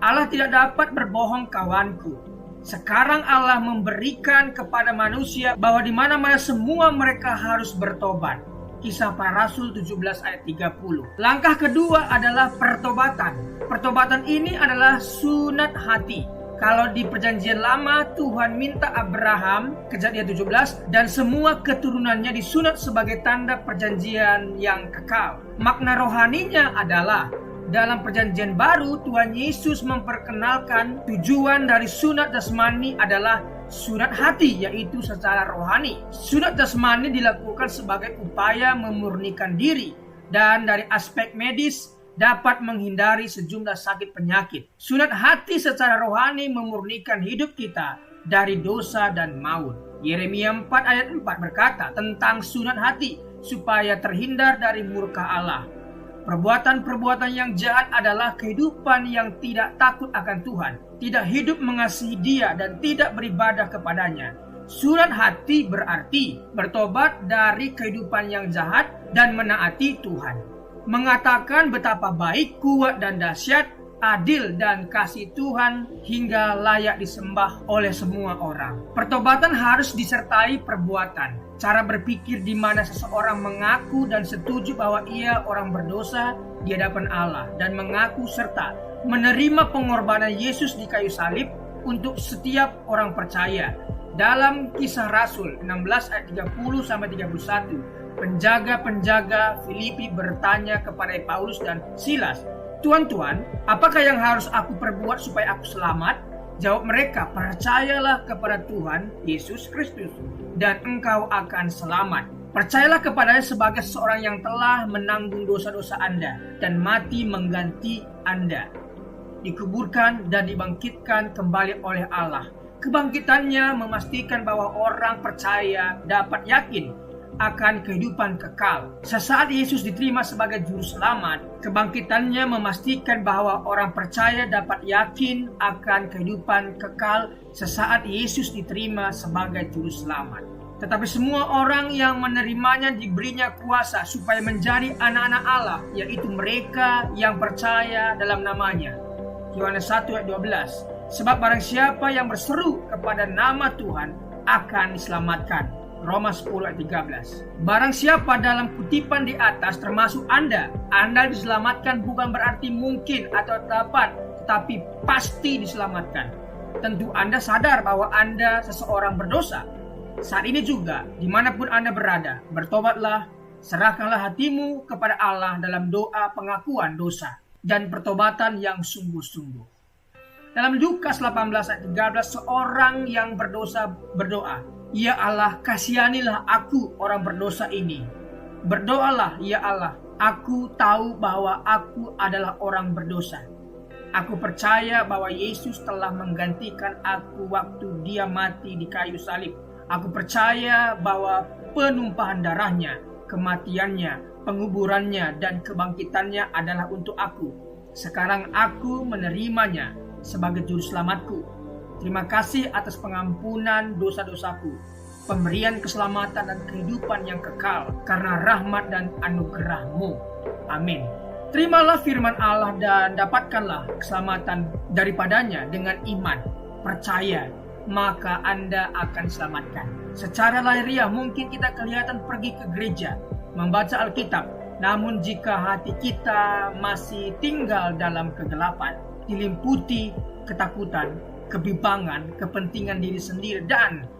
Allah tidak dapat berbohong, kawanku. Sekarang Allah memberikan kepada manusia bahwa di mana-mana semua mereka harus bertobat. Kisah Para Rasul 17 ayat 30. Langkah kedua adalah pertobatan. Pertobatan ini adalah sunat hati. Kalau di perjanjian lama Tuhan minta Abraham, Kejadian 17, dan semua keturunannya disunat sebagai tanda perjanjian yang kekal. Makna rohaninya adalah dalam perjanjian baru Tuhan Yesus memperkenalkan tujuan dari sunat jasmani adalah sunat hati, yaitu secara rohani. Sunat jasmani dilakukan sebagai upaya memurnikan diri dan dari aspek medis dapat menghindari sejumlah sakit penyakit. Sunat hati secara rohani memurnikan hidup kita dari dosa dan maut. Yeremia 4 ayat 4 berkata tentang sunat hati supaya terhindar dari murka Allah. Perbuatan-perbuatan yang jahat adalah kehidupan yang tidak takut akan Tuhan, tidak hidup mengasihi Dia dan tidak beribadah kepadanya. Sunat hati berarti bertobat dari kehidupan yang jahat dan menaati Tuhan. Mengatakan betapa baik, kuat dan dahsyat, adil dan kasih Tuhan hingga layak disembah oleh semua orang. Pertobatan harus disertai perbuatan. Cara berpikir di mana seseorang mengaku dan setuju bahwa ia orang berdosa di hadapan Allah dan mengaku serta menerima pengorbanan Yesus di kayu salib untuk setiap orang percaya. Dalam Kisah Rasul 16 ayat 30 sampai 31. Penjaga-penjaga Filipi bertanya kepada Paulus dan Silas, "Tuan-tuan, apakah yang harus aku perbuat supaya aku selamat?" Jawab mereka, "Percayalah kepada Tuhan Yesus Kristus dan engkau akan selamat." Percayalah kepadanya sebagai seorang yang telah menanggung dosa-dosa Anda dan mati mengganti Anda, dikuburkan dan dibangkitkan kembali oleh Allah. Kebangkitannya memastikan bahwa orang percaya dapat yakin akan kehidupan kekal. Sesaat Yesus diterima sebagai juru selamat, kebangkitannya memastikan bahwa orang percaya dapat yakin akan kehidupan kekal sesaat Yesus diterima sebagai juru selamat. Tetapi semua orang yang menerimanya diberinya kuasa supaya menjadi anak-anak Allah, yaitu mereka yang percaya dalam namanya. Yohanes 1 ayat 12. Sebab barang siapa yang berseru kepada nama Tuhan akan diselamatkan. Roma 10 ayat 13. Barang siapa dalam kutipan di atas termasuk Anda diselamatkan bukan berarti mungkin atau dapat, tetapi pasti diselamatkan. Tentu Anda sadar bahwa Anda seseorang berdosa. Saat ini juga, dimanapun Anda berada, bertobatlah, serahkanlah hatimu kepada Allah dalam doa pengakuan dosa dan pertobatan yang sungguh-sungguh. Dalam Lukas 18 ayat 13, seorang yang berdosa berdoa, "Ya Allah, kasihanilah aku orang berdosa ini." Berdoalah, "Ya Allah, aku tahu bahwa aku adalah orang berdosa. Aku percaya bahwa Yesus telah menggantikan aku waktu Dia mati di kayu salib. Aku percaya bahwa penumpahan darahnya, kematiannya, penguburannya, dan kebangkitannya adalah untuk aku. Sekarang aku menerimanya sebagai juru selamatku. Terima kasih atas pengampunan dosa-dosaku, pemberian keselamatan dan kehidupan yang kekal karena rahmat dan anugerah-Mu. Amin." Terimalah firman Allah dan dapatkanlah keselamatan daripadanya dengan iman. Percaya, maka Anda akan diselamatkan. Secara lahiriah mungkin kita kelihatan pergi ke gereja, membaca Alkitab. Namun jika hati kita masih tinggal dalam kegelapan, dilimputi ketakutan, kebimbangan, kepentingan diri sendiri, dan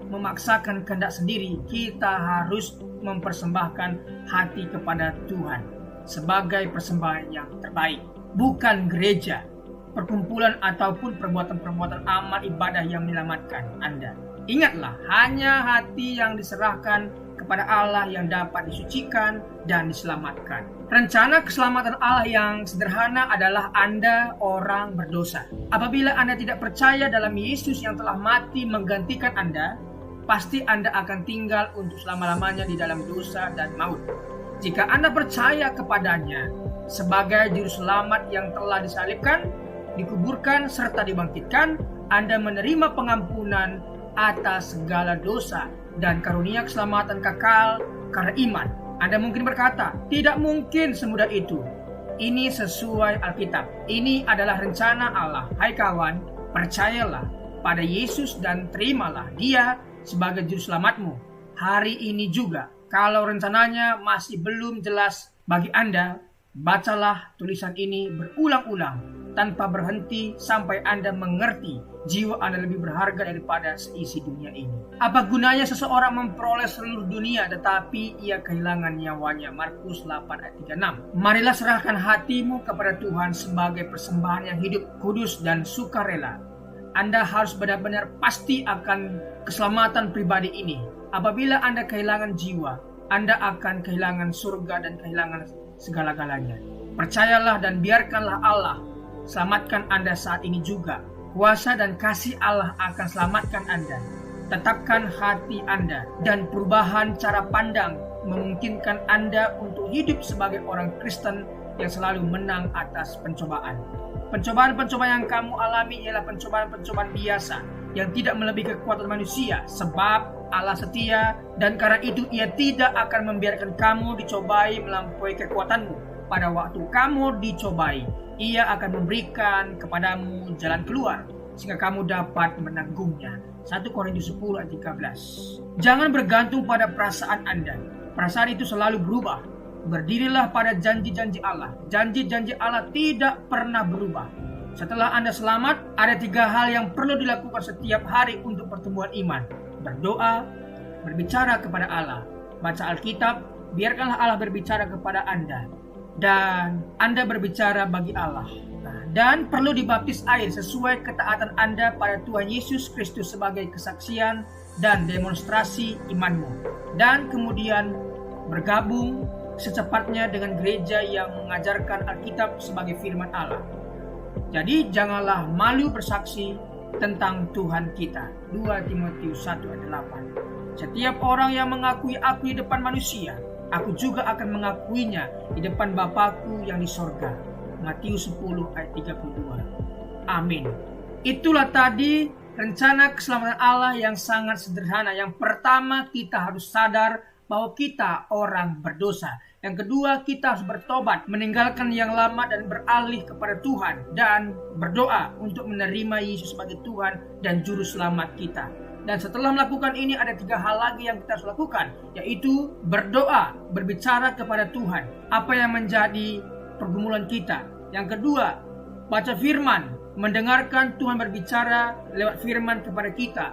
memaksakan kehendak sendiri, kita harus mempersembahkan hati kepada Tuhan sebagai persembahan yang terbaik. Bukan gereja, perkumpulan ataupun perbuatan-perbuatan amal ibadah yang menyelamatkan Anda. Ingatlah, hanya hati yang diserahkan kepada Allah yang dapat disucikan dan diselamatkan. Rencana keselamatan Allah yang sederhana adalah Anda orang berdosa. Apabila Anda tidak percaya dalam Yesus yang telah mati menggantikan Anda, pasti Anda akan tinggal untuk selama-lamanya di dalam dosa dan maut. Jika Anda percaya kepadanya sebagai juru selamat yang telah disalibkan, dikuburkan, serta dibangkitkan, Anda menerima pengampunan atas segala dosa dan karunia keselamatan kekal karena iman. Anda mungkin berkata, "Tidak mungkin semudah itu." Ini sesuai Alkitab. Ini adalah rencana Allah. Hai kawan, percayalah pada Yesus dan terimalah Dia sebagai juru selamatmu hari ini juga. Kalau rencananya masih belum jelas bagi Anda, bacalah tulisan ini berulang-ulang tanpa berhenti sampai Anda mengerti jiwa Anda lebih berharga daripada seisi dunia ini. Apa gunanya seseorang memperoleh seluruh dunia tetapi ia kehilangan nyawanya? Markus 8 ayat 36. Marilah serahkan hatimu kepada Tuhan sebagai persembahan yang hidup, kudus, dan sukarela. Anda harus benar-benar pasti akan keselamatan pribadi ini. Apabila Anda kehilangan jiwa, Anda akan kehilangan surga dan kehilangan segala-galanya. Percayalah dan biarkanlah Allah selamatkan Anda saat ini juga. Kuasa dan kasih Allah akan selamatkan Anda. Tetapkan hati Anda dan perubahan cara pandang memungkinkan Anda untuk hidup sebagai orang Kristen yang selalu menang atas pencobaan. Pencobaan-pencobaan yang kamu alami ialah pencobaan-pencobaan biasa yang tidak melebihi kekuatan manusia, sebab Allah setia dan karena itu Ia tidak akan membiarkan kamu dicobai melampaui kekuatanmu. Pada waktu kamu dicobai, Ia akan memberikan kepadamu jalan keluar sehingga kamu dapat menanggungnya. 1 Korintus 10 ayat 13. Jangan bergantung pada perasaan Anda. Perasaan itu selalu berubah. Berdirilah pada janji-janji Allah. Janji-janji Allah tidak pernah berubah. Setelah Anda selamat, ada 3 hal yang perlu dilakukan setiap hari untuk pertumbuhan iman. Berdoa, berbicara kepada Allah, baca Alkitab, biarkanlah Allah berbicara kepada Anda, dan Anda berbicara bagi Allah. Dan perlu dibaptis air sesuai ketaatan Anda pada Tuhan Yesus Kristus sebagai kesaksian dan demonstrasi imanmu. Dan kemudian bergabung secepatnya dengan gereja yang mengajarkan Alkitab sebagai firman Allah. Jadi janganlah malu bersaksi tentang Tuhan kita. 2 Timotius 1 ayat 8. Setiap orang yang mengakui aku di depan manusia, aku juga akan mengakuinya di depan Bapakku yang di sorga. Matius 10 ayat 32. Amin. Itulah tadi rencana keselamatan Allah yang sangat sederhana. Yang pertama, kita harus sadar bahwa kita orang berdosa. Yang kedua, kita harus bertobat, meninggalkan yang lama dan beralih kepada Tuhan dan berdoa untuk menerima Yesus sebagai Tuhan dan Juru Selamat kita. Dan setelah melakukan ini ada 3 hal lagi yang kita harus lakukan, yaitu berdoa, berbicara kepada Tuhan apa yang menjadi pergumulan kita. Yang kedua, baca firman, mendengarkan Tuhan berbicara lewat firman kepada kita.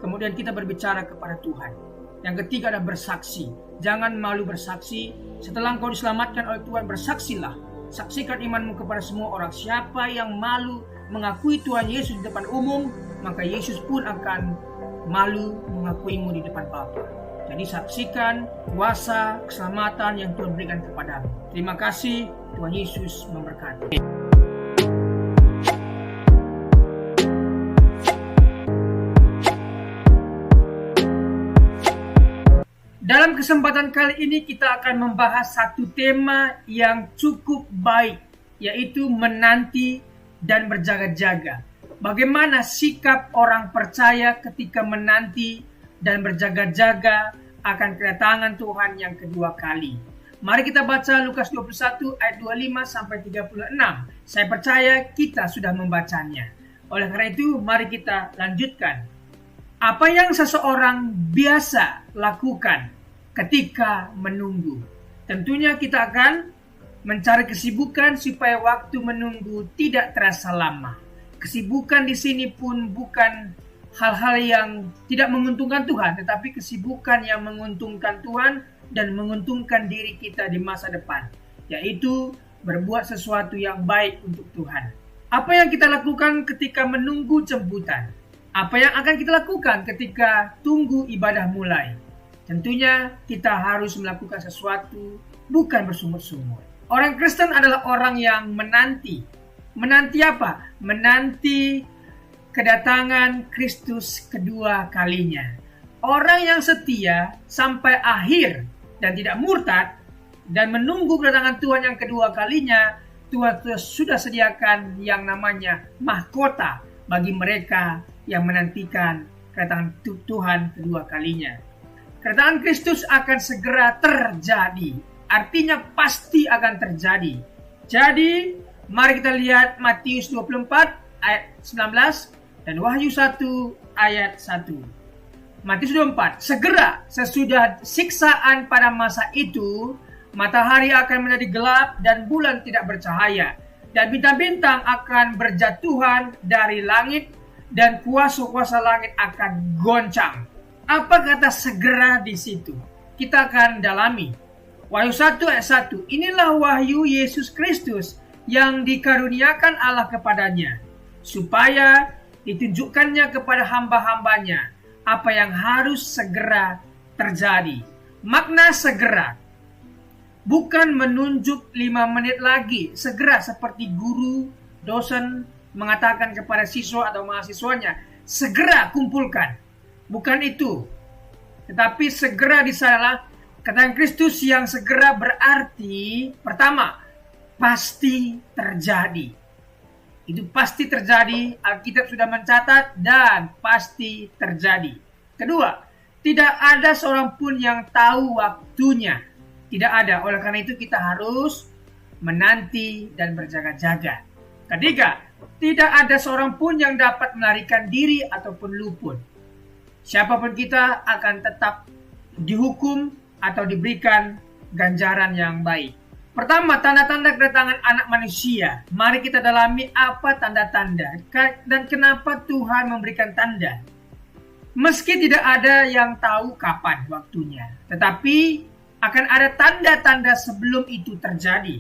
Kemudian kita berbicara kepada Tuhan. Yang ketiga adalah bersaksi. Jangan malu bersaksi. Setelah engkau diselamatkan oleh Tuhan, bersaksilah. Saksikan imanmu kepada semua orang. Siapa yang malu mengakui Tuhan Yesus di depan umum, maka Yesus pun akan malu mengakuimu di depan Bapa. Jadi saksikan kuasa keselamatan yang Tuhan berikan kepadamu. Terima kasih. Tuhan Yesus memberkati. Dalam kesempatan kali ini kita akan membahas satu tema yang cukup baik, yaitu menanti dan berjaga-jaga. Bagaimana sikap orang percaya ketika menanti dan berjaga-jaga akan kedatangan Tuhan yang kedua kali. Mari kita baca Lukas 21 ayat 25 sampai 36. Saya percaya kita sudah membacanya. Oleh karena itu, mari kita lanjutkan. Apa yang seseorang biasa lakukan ketika menunggu? Tentunya kita akan mencari kesibukan supaya waktu menunggu tidak terasa lama. Kesibukan di sini pun bukan hal-hal yang tidak menguntungkan Tuhan, tetapi kesibukan yang menguntungkan Tuhan dan menguntungkan diri kita di masa depan, yaitu berbuat sesuatu yang baik untuk Tuhan. Apa yang kita lakukan ketika menunggu jemputan? Apa yang akan kita lakukan ketika tunggu ibadah mulai? Tentunya kita harus melakukan sesuatu, bukan bersumur-sumur. Orang Kristen adalah orang yang menanti. Menanti apa? Menanti kedatangan Kristus kedua kalinya. Orang yang setia sampai akhir dan tidak murtad dan menunggu kedatangan Tuhan yang kedua kalinya, Tuhan sudah sediakan yang namanya mahkota bagi mereka yang menantikan kedatangan Tuhan kedua kalinya. Kedatangan Kristus akan segera terjadi. Artinya pasti akan terjadi. Jadi, mari kita lihat Matius 24 ayat 19 dan Wahyu 1 ayat 1. Matius 24. Segera sesudah siksaan pada masa itu, matahari akan menjadi gelap dan bulan tidak bercahaya. Dan bintang-bintang akan berjatuhan dari langit dan kuasa-kuasa langit akan goncang. Apa kata segera di situ? Kita akan dalami. Wahyu 1 ayat 1. Inilah wahyu Yesus Kristus yang dikaruniakan Allah kepadanya, supaya ditunjukkannya kepada hamba-hambanya apa yang harus segera terjadi. Makna segera bukan menunjuk 5 menit lagi. Segera seperti guru, dosen mengatakan kepada siswa atau mahasiswanya, segera kumpulkan. Bukan itu. Tetapi segera di sana kedatangan Kristus yang segera berarti, pertama, pasti terjadi. Itu pasti terjadi, Alkitab sudah mencatat dan pasti terjadi. Kedua, tidak ada seorang pun yang tahu waktunya. Tidak ada, oleh karena itu kita harus menanti dan berjaga-jaga. Ketiga, tidak ada seorang pun yang dapat melarikan diri ataupun luput. Siapapun kita akan tetap dihukum atau diberikan ganjaran yang baik. Pertama, tanda-tanda kedatangan anak manusia. Mari kita dalami apa tanda-tanda dan kenapa Tuhan memberikan tanda. Meski tidak ada yang tahu kapan waktunya, tetapi akan ada tanda-tanda sebelum itu terjadi.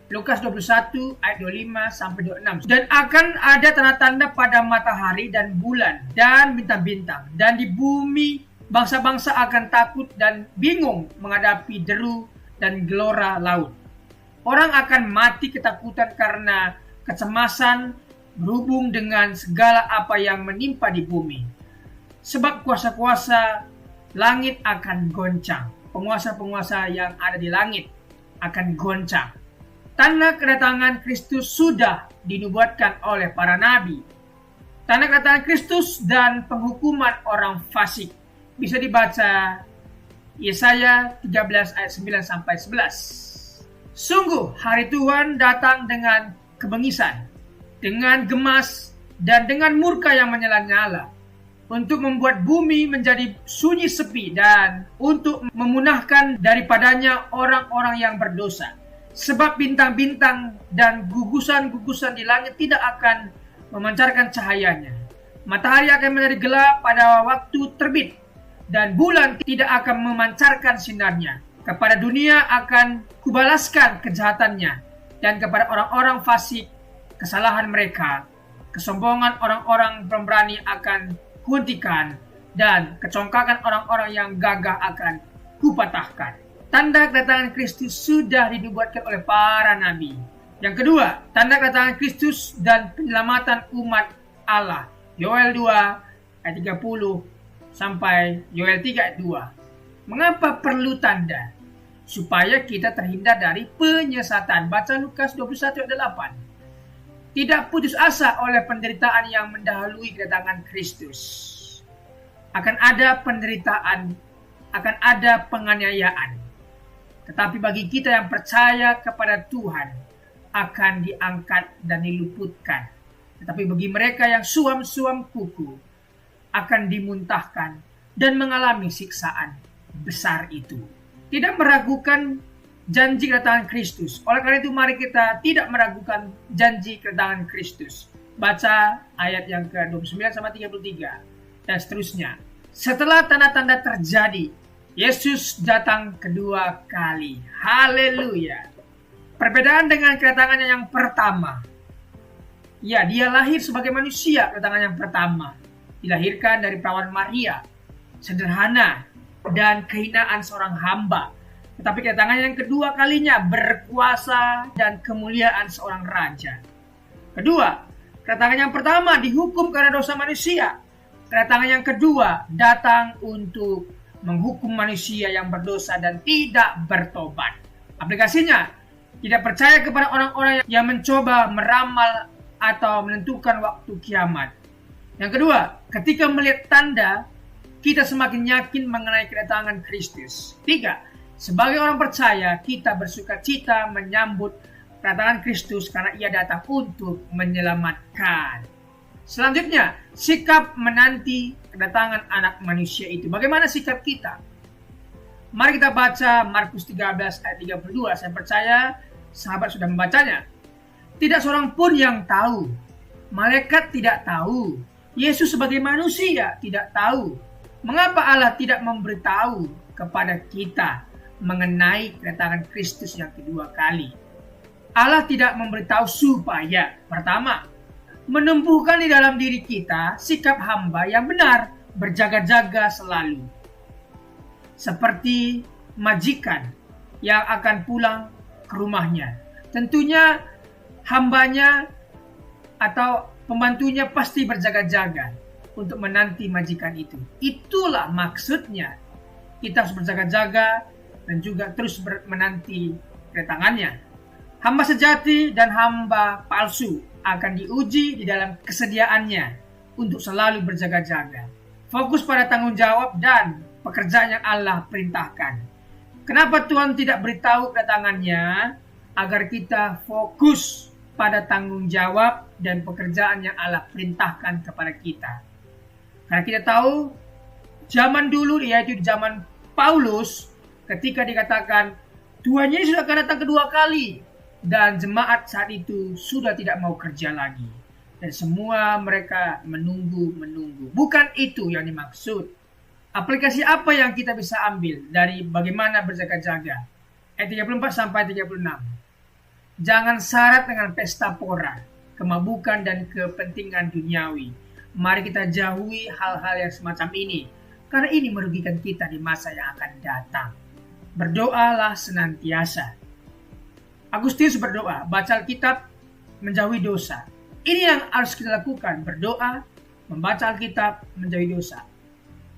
Lukas 21 ayat 25 sampai 26. Dan akan ada tanda-tanda pada matahari dan bulan dan bintang-bintang. Dan di bumi bangsa-bangsa akan takut dan bingung menghadapi deru dan gelora laut. Orang akan mati ketakutan karena kecemasan berhubung dengan segala apa yang menimpa di bumi. Sebab kuasa-kuasa langit akan goncang. Penguasa-penguasa yang ada di langit akan goncang. Tanda kedatangan Kristus sudah dinubuatkan oleh para nabi. Tanda kedatangan Kristus dan penghukuman orang fasik bisa dibaca Yesaya 13 ayat 9 sampai 11. Sungguh hari Tuhan datang dengan kebengisan, dengan gemas, dan dengan murka yang menyala-nyala, untuk membuat bumi menjadi sunyi sepi dan untuk memunahkan daripadanya orang-orang yang berdosa. Sebab bintang-bintang dan gugusan-gugusan di langit tidak akan memancarkan cahayanya. Matahari akan menjadi gelap pada waktu terbit, dan bulan tidak akan memancarkan sinarnya. Kepada dunia akan kubalaskan kejahatannya, dan kepada orang-orang fasik kesalahan mereka. Kesombongan orang-orang pemberani akan kuhentikan, dan kecongkakan orang-orang yang gagah akan kupatahkan. Tanda kedatangan Kristus sudah dinubuatkan oleh para nabi. Yang kedua, tanda kedatangan Kristus dan penyelamatan umat Allah. Yoel 2 ayat 30 sampai Yoel 3 ayat 2. Mengapa perlu tanda? Supaya kita terhindar dari penyesatan. Baca Lukas 21 ayat 8. Tidak putus asa oleh penderitaan yang mendahului kedatangan Kristus. Akan ada penderitaan, akan ada penganiayaan. Tetapi bagi kita yang percaya kepada Tuhan, akan diangkat dan diluputkan. Tetapi bagi mereka yang suam-suam kuku, akan dimuntahkan dan mengalami siksaan besar itu. Tidak meragukan janji kedatangan Kristus. Oleh karena itu mari kita tidak meragukan janji kedatangan Kristus. Baca ayat yang ke-29 sampai 33 dan seterusnya. Setelah tanda-tanda terjadi, Yesus datang kedua kali. Haleluya. Perbedaan dengan kedatangannya yang pertama. Ya, dia lahir sebagai manusia kedatangan yang pertama. Dilahirkan dari perawan Maria. Sederhana dan kehinaan seorang hamba. Tetapi kedatangan yang kedua kalinya berkuasa dan kemuliaan seorang raja. Kedua, kedatangan yang pertama dihukum karena dosa manusia. Kedatangan yang kedua datang untuk menghukum manusia yang berdosa dan tidak bertobat. Aplikasinya, tidak percaya kepada orang-orang yang mencoba meramal atau menentukan waktu kiamat. Yang kedua, ketika melihat tanda, kita semakin yakin mengenai kedatangan Kristus. Tiga, sebagai orang percaya, kita bersuka cita menyambut kedatangan Kristus karena ia datang untuk menyelamatkan. Selanjutnya, sikap menanti kedatangan anak manusia itu. Bagaimana sikap kita? Mari kita baca Markus 13 ayat 32. Saya percaya sahabat sudah membacanya. Tidak seorang pun yang tahu. Malaikat tidak tahu. Yesus sebagai manusia tidak tahu. Mengapa Allah tidak memberitahu kepada kita mengenai kedatangan Kristus yang kedua kali? Allah tidak memberitahu supaya, pertama, menumbuhkan di dalam diri kita sikap hamba yang benar, berjaga-jaga selalu. Seperti majikan yang akan pulang ke rumahnya. Tentunya hambanya atau pembantunya pasti berjaga-jaga untuk menanti majikan itu. Itulah maksudnya. Kita harus berjaga-jaga dan juga terus menanti kedatangannya. Hamba sejati dan hamba palsu akan diuji di dalam kesediaannya untuk selalu berjaga-jaga. Fokus pada tanggung jawab dan pekerjaan yang Allah perintahkan. Kenapa Tuhan tidak beritahu kedatangannya? Agar kita fokus pada tanggung jawab dan pekerjaan yang Allah perintahkan kepada kita. Karena kita tahu zaman dulu, yaitu di zaman Paulus, ketika dikatakan Tuhan Yesus akan datang kedua kali, dan jemaat saat itu sudah tidak mau kerja lagi, dan semua mereka menunggu. Bukan itu yang dimaksud. Aplikasi apa yang kita bisa ambil dari bagaimana berjaga-jaga? Ayat 34 sampai 36. Jangan syarat dengan pesta pora, kemabukan dan kepentingan duniawi. Mari kita jauhi hal-hal yang semacam ini, karena ini merugikan kita di masa yang akan datang. Berdoalah senantiasa. Agustinus berdoa, baca Alkitab, menjauhi dosa. Ini yang harus kita lakukan, berdoa, membaca Alkitab, menjauhi dosa.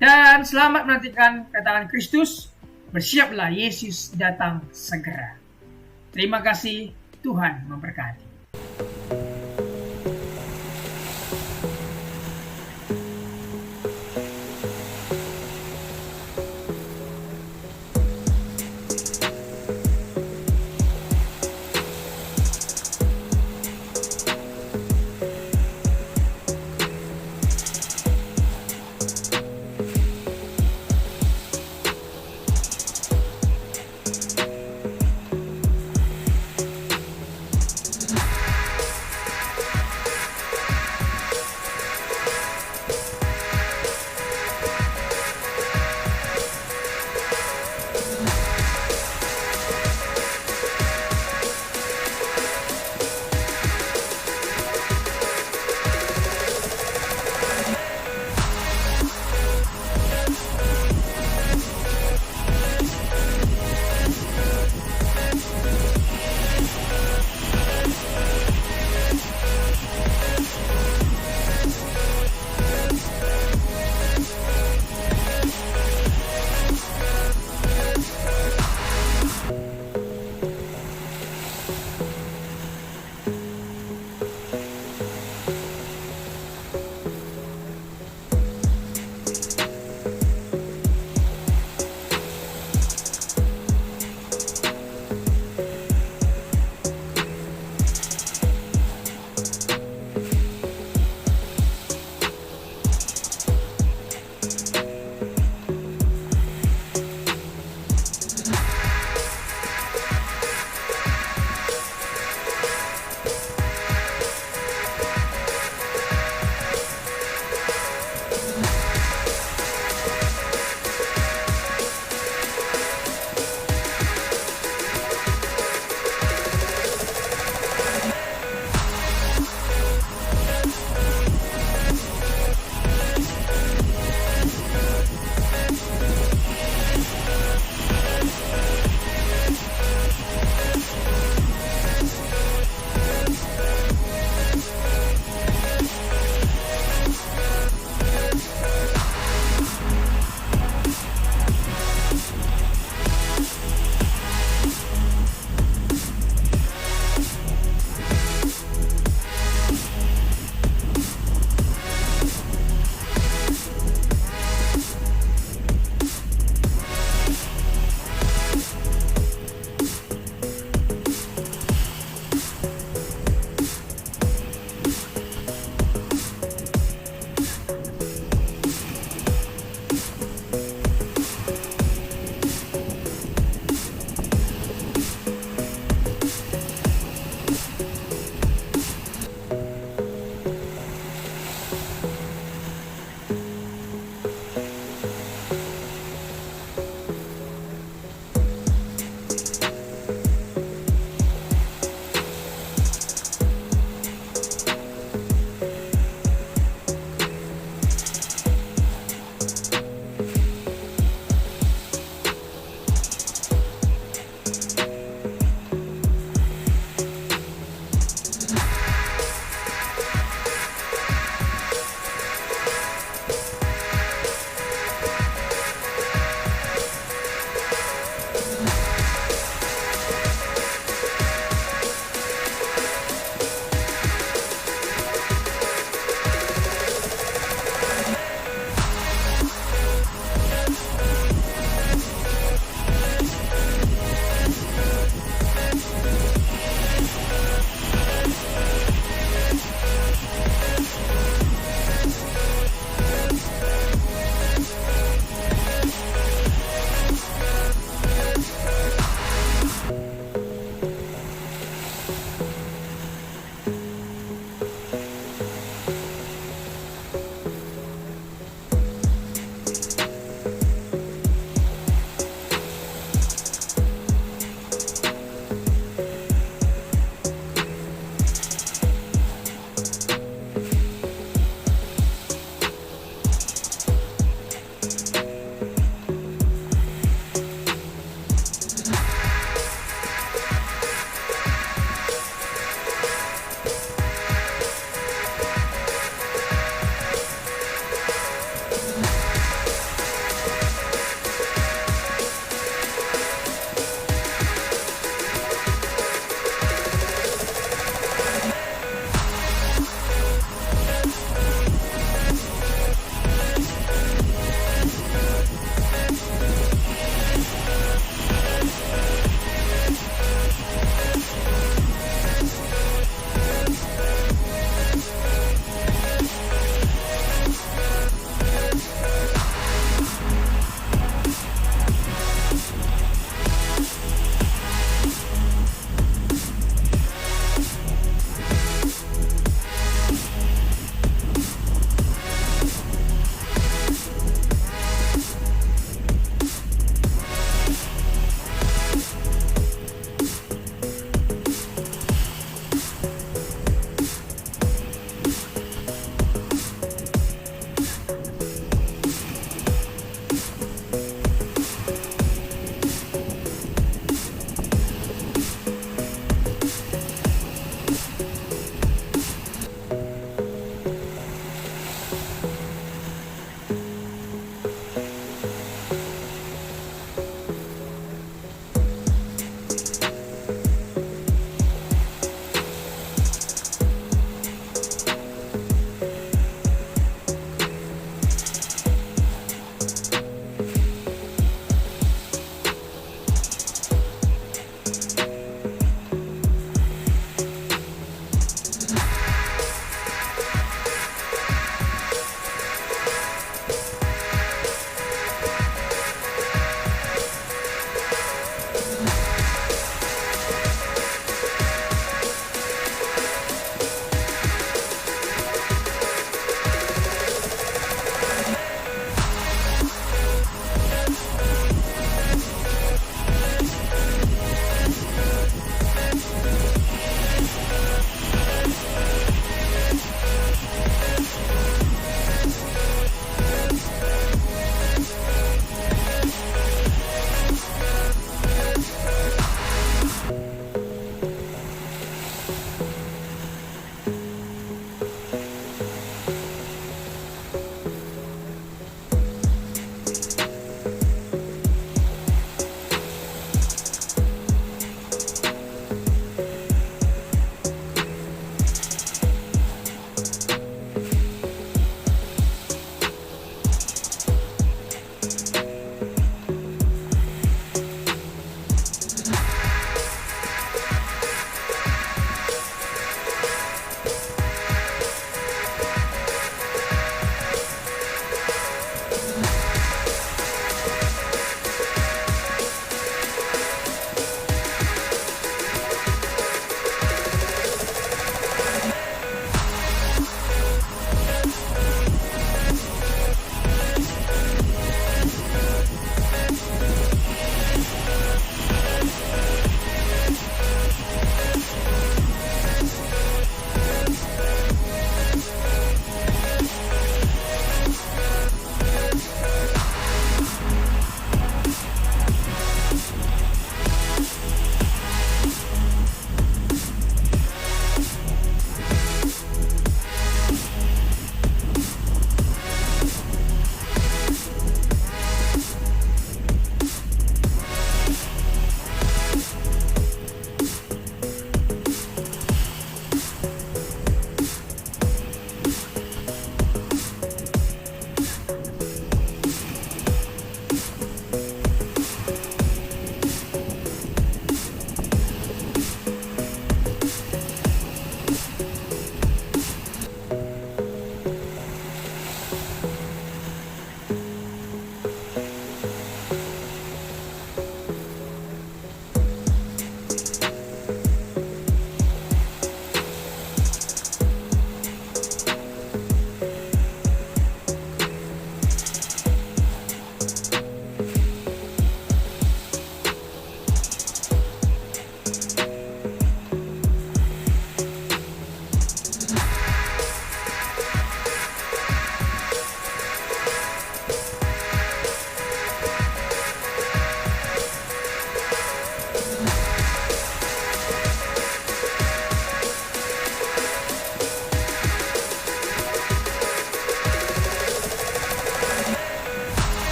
Dan selamat menantikan kedatangan Kristus, bersiaplah Yesus datang segera. Terima kasih, Tuhan memberkati.